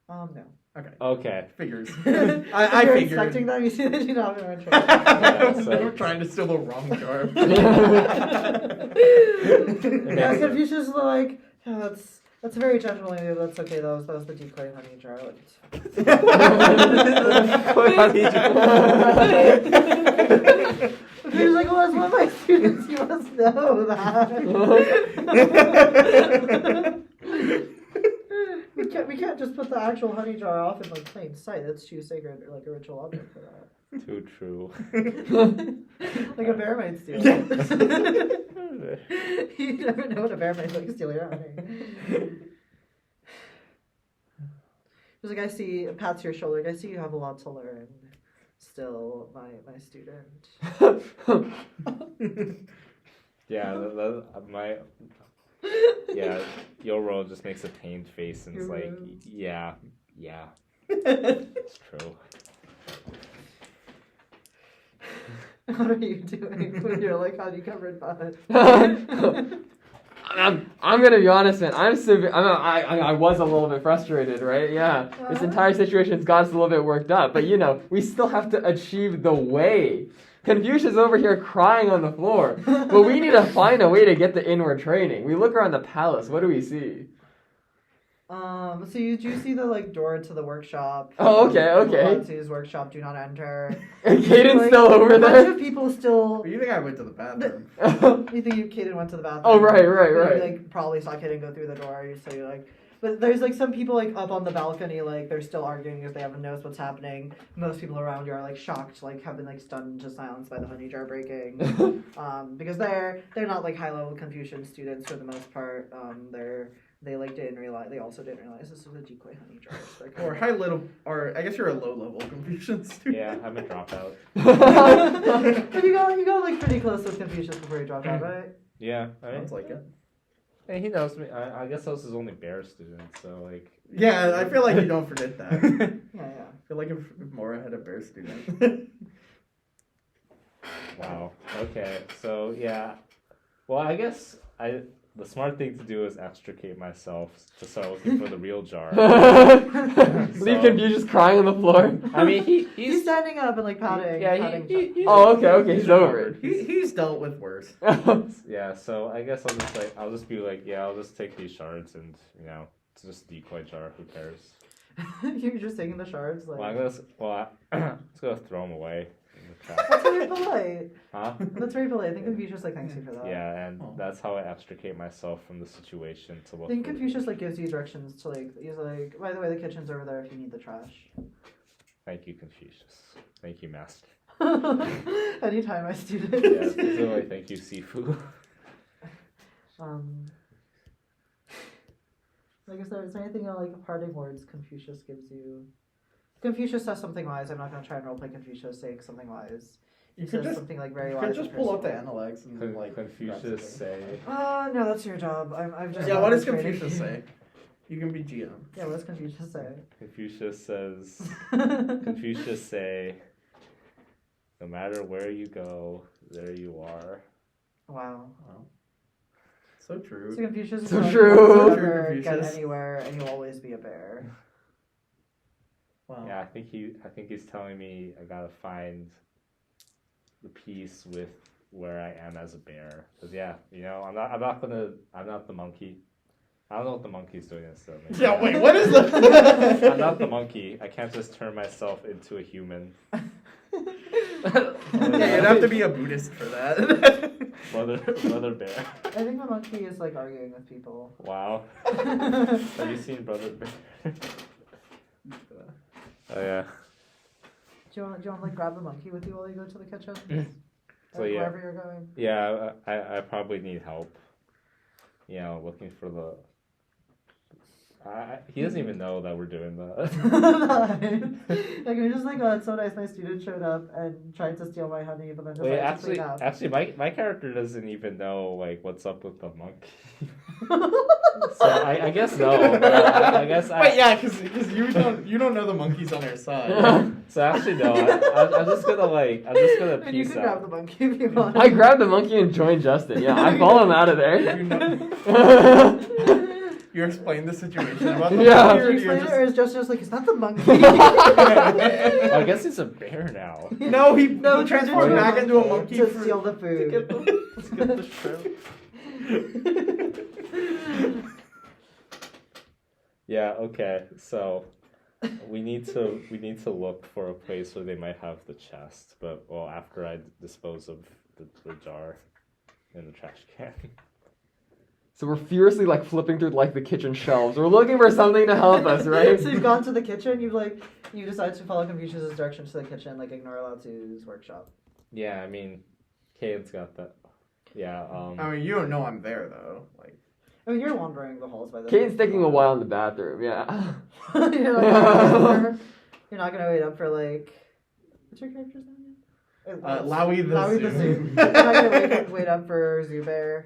No. Okay. Okay. Figures. If I you're figured. inspecting them, you see that you don't have an interest. Yeah, so- I'm trying to steal the wrong jar. Yeah, Confucius is like, yeah, that's very gentlemanly. That's okay. That was the decoy honey jar. He's like, well, as one of my students, you must know that. we can't just put the actual honey jar off in like plain sight. That's too sacred, or like a ritual object for that. Too true. Like a bear might steal. You never know what a bear might like steal your honey. He's like, I see, pats your shoulder. I see you have a lot to learn. Still, my student. Yeah, your role just makes a pained face and it's Your like, rose. yeah, it's true. What are you doing with your like honey covered butt? I'm gonna be honest, man. I was a little bit frustrated, right? Yeah. This entire situation's got us a little bit worked up, but we still have to achieve the way. Confucius over here crying on the floor, but we need to find a way to get the inward training. We look around the palace. What do we see? So you do see the like door to the workshop. Oh, okay. His workshop, do not enter. Caden's Like, still over a bunch there. of people still. You think I went to the bathroom? You think Caden went to the bathroom? Oh, right. You, like probably saw Caden go through the door. So you're like, but there's like some people like up on the balcony, like they're still arguing because they haven't noticed what's happening. Most people around you are like shocked, like have been like stunned to silence by the honey jar breaking. Because they're not like high level Confucian students for the most part. They also didn't realize this was a decoy honey jar. So they're kind Or of- high little, or I guess you're a low level Confucian student. Yeah, I'm a dropout. But you got like pretty close with Confucius before you dropped out, right? Yeah, I mean, Sounds like it. hey, he knows me. I guess I was his only bear student, so like. Yeah, I feel like you don't forget that. I Yeah. feel like if Mora had a bear student. Wow. Okay. So yeah. Well, I guess the smart thing to do is extricate myself to start looking for the real jar. Leave Confucius crying on the floor. I mean, He's he's standing up and like pouting. yeah, pouting he's Oh, okay, he's over it. He's dealt with worse. yeah. So I guess I'll just be like, yeah, I'll just take these shards and it's just a decoy jar. Who cares? You're just taking the shards, like. I'm just gonna throw them away in the trash. That's very polite. Huh? That's very polite. I think Confucius like thanks you for that. Yeah, and Oh. that's how I extricate myself from the situation to I look. think for- Confucius like gives you directions to like. He's like, by the way, the kitchen's over there if you need the trash. Thank you, Confucius. Thank you, Master. Anytime I student. Yeah, specifically, thank you, Sifu. Like, is there anything like parting words Confucius gives you? Confucius says something wise. I'm not gonna try and roleplay Confucius saying something wise. You says could just something like very you wise. could just and pull up the personal. Analects and Con- like Confucius grab say. No, that's your job. I've just. something. Yeah, got what does the training. Confucius say? You can be GM. Yeah, what does Confucius say? Confucius says. Confucius say. No matter where you go, there you are. Wow. So true. So Confucius is So like, true. once you So ever true, get Confucius. anywhere, and you'll always be a bear. Wow. Yeah, I think he's telling me I gotta find the peace with where I am as a bear. Cause yeah, I'm not the monkey. I don't know what the monkey's doing instead. Yeah, wait, what is I'm the not the monkey. I can't just turn myself into a human. Yeah, you'd have to be a Buddhist for that. Brother bear. I think the monkey is like arguing with people. Wow. Do Have you seen Brother Bear? Oh yeah. you want to like grab the monkey with you while you go to the kitchen? So, Like, yeah. wherever you're going. Yeah, I probably need help. Looking for the. He doesn't even know that we're doing that. Like you're just like, oh, it's so nice. My student showed up and tried to steal my honey, but then Wait, decided to clean up. actually, my character doesn't even know like what's up with the monkey. So I guess no. I guess I. Wait, yeah, because you don't know the monkeys on our side. So actually no. I'm just gonna And you peace can grab out. the monkey if you want. I grabbed the monkey and joined Justin. Yeah, I follow him out of there. You know, you explain the situation about the Yeah. monkey, Did or you do you explain it, or is just like, is that the monkey? I guess he's a bear now. No, he No, transformed back into a monkey to for- steal the food. To get the shrimp. Yeah. Okay. So we need to look for a place where they might have the chest, but after I dispose of the jar in the trash can. So we're furiously like flipping through like the kitchen shelves. We're looking for something to help us, right? So you've gone to the kitchen. You decide to follow Confucius's directions to the kitchen, like ignore Lao Tzu's workshop. Yeah, I mean, Caden's got that. Yeah. I mean, you don't know I'm there though. Like, I mean, you're wandering the halls by the. Kate's taking a while in the bathroom. Yeah. You're like, you're not gonna wait up for like. What's your character's name? Lowy the Zoo. Zoo. You're not gonna wait up for Zubair.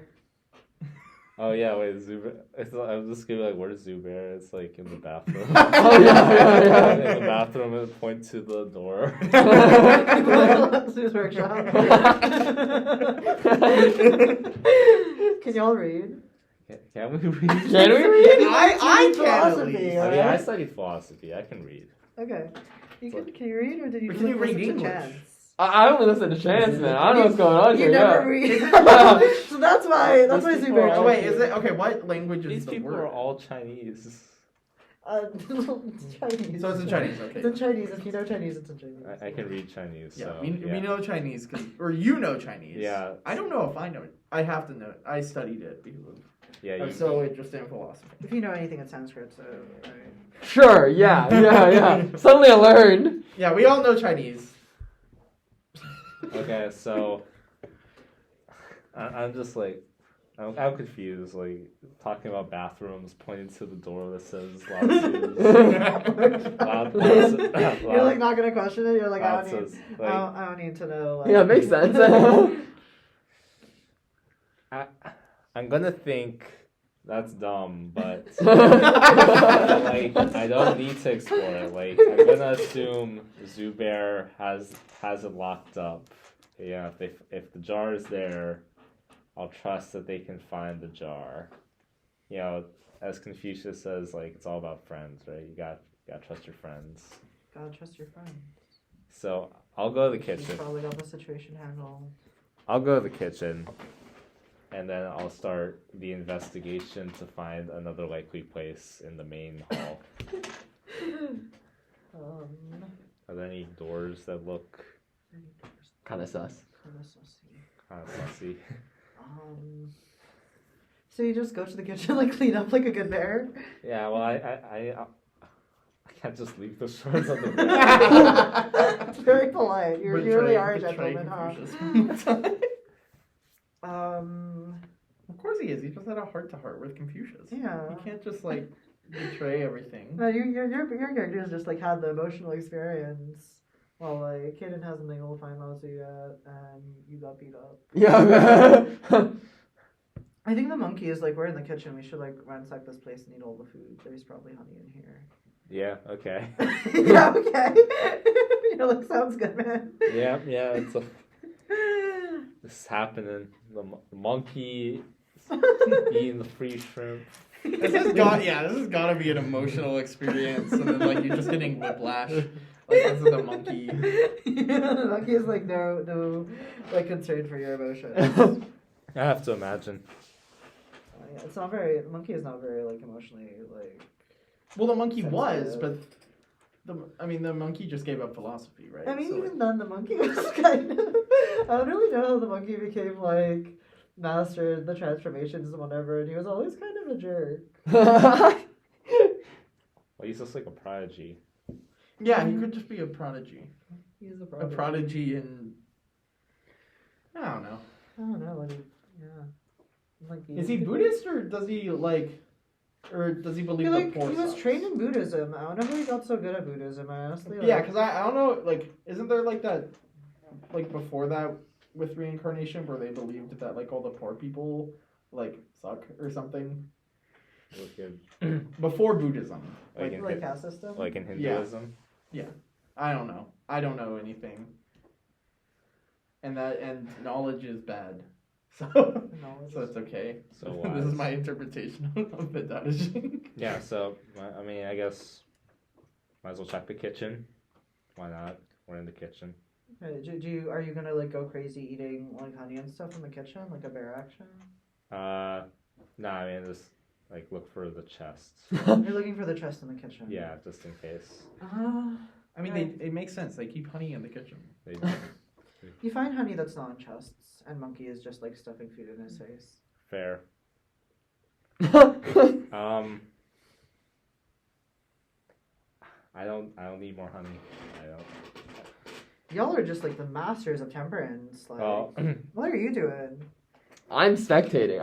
Oh yeah, wait, Zubair. I'm just gonna be like, where's Zubair? It's like in the bathroom. Oh yeah. In the bathroom and point to the door. Zoo's workshop. Can y'all read? Can we read? Can we read? I can at Philosophy, least. I mean, I alright? studied philosophy. I can read. Okay. Can you read, or did you But just can you read listen to English? Chance? I only listen to Chance, man. I don't know what's going on You here. never Yeah. read. So that's why Those people Zubair. are- Oh wait, is it okay? What language is These the people word? are all Chinese. It's Chinese. So it's in Chinese, okay. It's in Chinese. If you know Chinese, it's in Chinese. I can read Chinese. Yeah, So, we know Chinese, or you know Chinese. Yeah. I don't know if I know it. I have to know it. I studied it because Yeah. I'm so interested in philosophy. If you know anything in Sanskrit, so. Sure. Yeah. Suddenly I learned. Yeah, we all know Chinese. Okay, so I'm just like I'm confused. Like talking about bathrooms, pointing to the door that says Lao Tzu's. You're like not gonna question it. You're like, Lao I don't need. Tzu's, I don't need to know. Like, Yeah, it makes sense. I'm gonna think that's dumb, but like I don't need to explore it. Like I'm gonna assume Zubair has it locked up. Yeah, if the jar is there, I'll trust that they can find the jar. As Confucius says, like it's all about friends, right? You got trust your friends. Gotta trust your friends. So I'll go to the She's kitchen. probably got the situation handled. I'll go to the kitchen, and then I'll start the investigation to find another likely place in the main hall. Are there any doors that look Kind of sus. Kind of sussy. kind of sussy? So you just go to the kitchen, like clean up like a good bear. Yeah, well, I can't just leave the shorts on the bed. It's very polite. You really are a Betray gentleman, huh? Confucius. Of Of course he is. He just had a heart-to-heart with Confucius. Yeah. You can't just betray everything. No, your character has just like had the emotional experience Well, like, Kaden hasn't been able to find Lao Tzu yet, and you got beat up. Yeah. I think the monkey is like, we're in the kitchen. We should like ransack this place and eat all the food. There's probably honey in here. Yeah. Okay. Yeah, okay. You're like, sounds good, man. Yeah. It's this is happening. The monkey eating the free shrimp. This has got to be an emotional experience, and then like you're just getting whiplash, like because of the monkey. Yeah, the monkey is like no, like concern for your emotions. I have to imagine. Yeah, it's not very. The monkey is not very like emotionally like. Well, the monkey was, sensitive. but the monkey just gave up philosophy, right? I mean, So, even then, the monkey was kind of. I don't really know how the monkey became like mastered the transformations and whatever, and he was always kind of a jerk. Well, he's just like a prodigy. yeah, he could just be a prodigy. He's a A prodigy. prodigy in. I don't know. I don't know. Like, yeah. Like, Is he Buddhist or does he like, or does he believe the poor he was sucks? trained in Buddhism. I don't know how he got so good at Buddhism. I honestly. Like, Yeah, because I don't know, like, isn't there like that, like before that with reincarnation where they believed that like all the poor people like suck or something before Buddhism? Like in like caste system. like in Hinduism. I don't know. I don't know anything. And knowledge is bad. So No, it's okay. So This is wise. my interpretation of the Daijing. Yeah. So I mean, I guess might as well check the kitchen. Why not? We're in the kitchen. Are you gonna like go crazy eating like honey and stuff in the kitchen, like a bear action? No, I mean just like look for the chests. You're looking for the chest in the kitchen. Yeah, just in case. I mean, it makes sense. They keep honey in the kitchen. They You find honey that's not in chests, and monkey is just like stuffing food in his face. fair. I don't need more honey. I don't. Y'all are just like the masters of temperance. Like, Well, what are you doing? I'm spectating.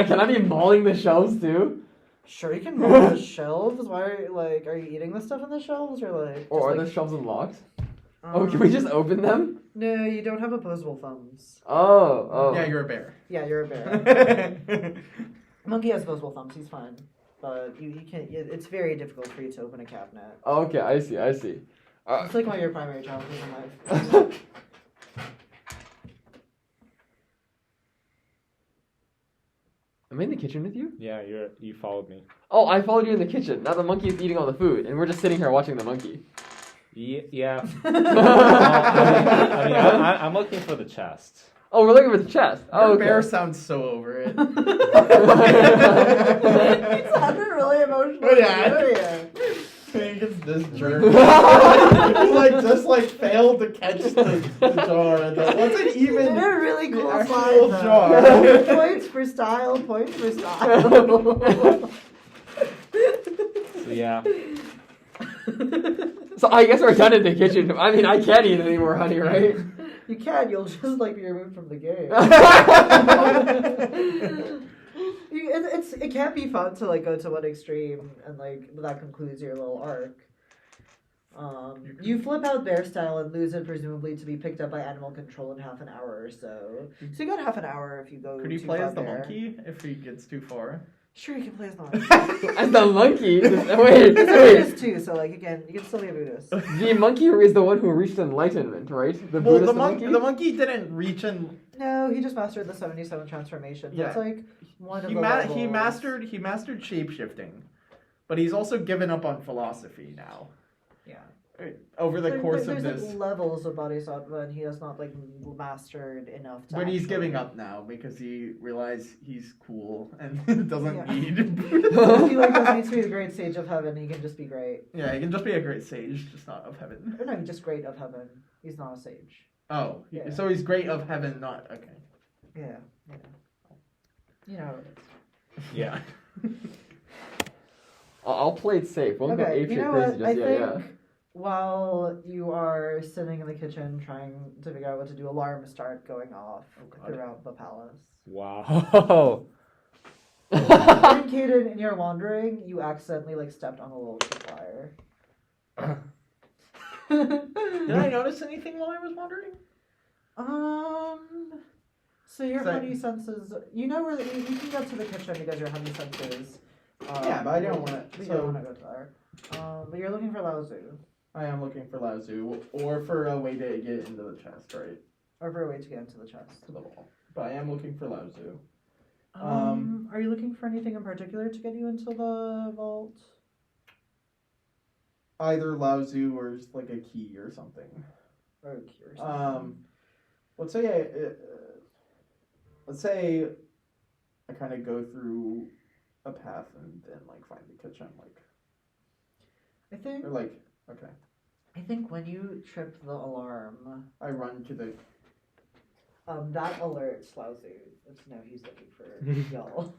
Can I be mauling the shelves too? Sure, you can roll the shelves. Why are you eating the stuff on the shelves or like? Or are just, the shelves unlocked? like, Oh, can we just open them? No, you don't have opposable thumbs. Oh. Yeah, you're a bear. Yeah, you're a bear. Monkey has opposable thumbs. He's fine, but you can't. It's very difficult for you to open a cabinet. Okay, I see. It's like one of your primary challenges in life. Am I in the kitchen with you? yeah, you followed me. Oh, I followed you in the kitchen. Now the monkey is eating all the food, and we're just sitting here watching the monkey. Yeah. I mean, I'm looking for the chest. Oh, we're looking for the chest. Oh, Your okay. bear sounds so over it. It sounded really emotional. Oh, yeah. Yeah. He gets this jerk. He just failed to catch the jar. And it wasn't even They're really the cool actual slides, jar. though. Points for style. So yeah. So I guess we're done in the kitchen. I mean, I can't eat any more honey, right? You can. You'll just be removed from the game. It can be fun to go to one extreme and that concludes your little arc. You flip out bear style and lose it presumably to be picked up by animal control in half an hour or so. So you got half an hour if you go. Could you too play far as the there. monkey if he gets too far? Sure, you can play as the monkey. As the monkey. Wait. It's a Buddhist too, so again, you can still be a Buddhist. The monkey is the one who reached enlightenment, right? The Well, Buddhist the monkey didn't reach in. No, he just mastered the 77 transformations. Yeah. That's one of He the he levels. mastered shapeshifting, but he's also given up on philosophy now. Yeah. Over the course of there's this. levels of bodhisattva, and he has not mastered enough to. But he's actually- giving up now because he realized he's cool and doesn't Yeah. need. he doesn't need to be the great sage of heaven. He can just be great. Yeah, he can just be a great sage, just not of heaven. Or no, he's just great of heaven. He's not a sage. Oh, Yeah. so he's great of heaven, not okay. Yeah. You know how it is. Yeah. I'll play it safe. Won't go Okay, ape you shit know crazy what? just I yet. think while you are sitting in the kitchen trying to figure out what to do, alarms start going off God. throughout the palace. Wow. And Kaden, in your wandering, you accidentally stepped on a little tripwire. Did I notice anything while I was wandering? So your So- honey senses, you know where you can get to the kitchen because your honey senses. Yeah, but I don't want to. You So don't want to go to there. But you're looking for Laozu, I am looking for Laozu, or for a way to get into the chest, right? or for a way to get into the chest. To the wall. But I am looking for Laozu. Are you looking for anything in particular to get you into the vault? Either Laozu or just like a key or something. Or curious. Let's say let's say I kind of go through a path and then like find the kitchen, like I think or like okay. I think when you trip the alarm, I run to the. that alerts Laozu. It's no, he's looking for y'all.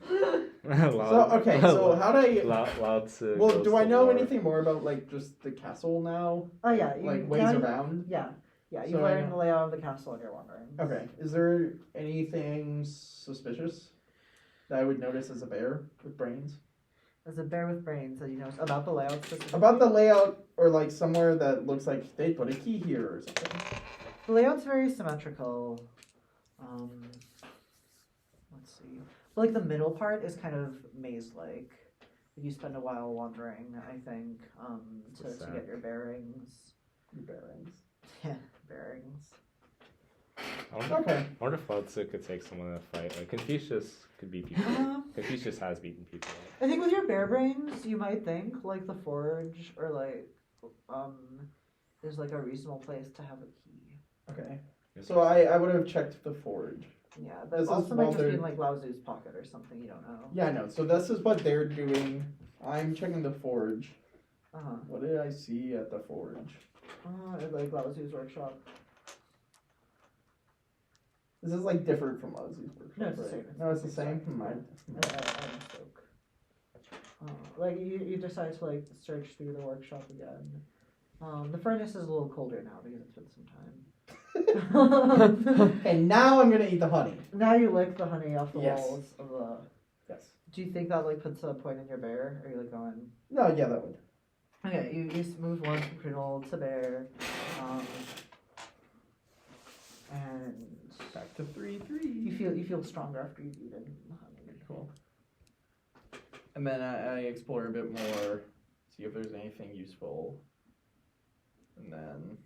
So okay, so how do I? Lao Tzu Well, goes do I to know war. anything more about like just the castle now? Oh yeah, Like ways now around. Yeah, you So I learn know- the layout of the castle and you're wandering. Okay, is there anything suspicious that I would notice as a bear with brains? As a bear with brains, that you know about the layout specifically. About the layout, or like somewhere that looks like they put a key here or something. The layout's very symmetrical. Let's see. Like the middle part is kind of maze-like. You spend a while wandering, I think, to get your bearings. Bearings. Yeah, bearings. I wonder, Okay. I wonder if Lao Tzu could take someone in a fight. Like Confucius could beat people. Confucius has beaten people. I think with your bear brains, you might think like the forge or like there's like a reasonable place to have a key. Okay. So I would have checked the forge. Yeah, This but is also might while just be they're- in like Laozu's pocket or something. You don't know. Yeah, I know. So this is what they're doing. I'm checking the forge. What did I see at the forge? Like Laozu's workshop. This is like different from Ozzy's workshop, No, it's the right? same. No, it's the same. I misspoke. Like you decide to like search through the workshop again. The furnace is a little colder now because it's been some time. And now I'm gonna eat the honey. Now you lick the honey off the Yes. walls of the. Yes. Do you think that like puts a point in your bear? Or are you like going? No, yeah, that would. Okay, you move one from criminal to bear, and Back to 3-3. you feel stronger after you've eaten the honey. Cool. And then I explore a bit more, see if there's anything useful. And then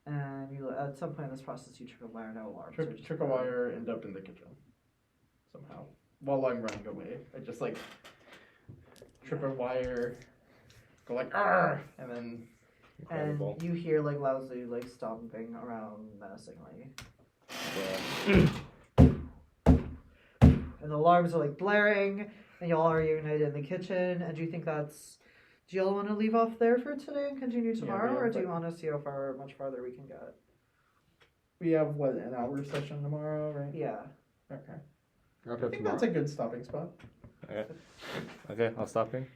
And you at some point in this process you trip a wire, no alarms. or just- trick a wire, end up in the kitchen. Somehow. While I'm running away. I just like trip a wire, go like "Arr!" and then Incredible. And you hear like Laozu like stomping around menacingly. And the alarms are like blaring, and y'all are united in the kitchen. And do you think that's? Do y'all want to leave off there for today and continue tomorrow, or do you want to see how much farther we can get? we have what, an hour session tomorrow, right? Yeah. Okay. Wrap I up think tomorrow. that's a good stopping spot. Okay, I'll stop here.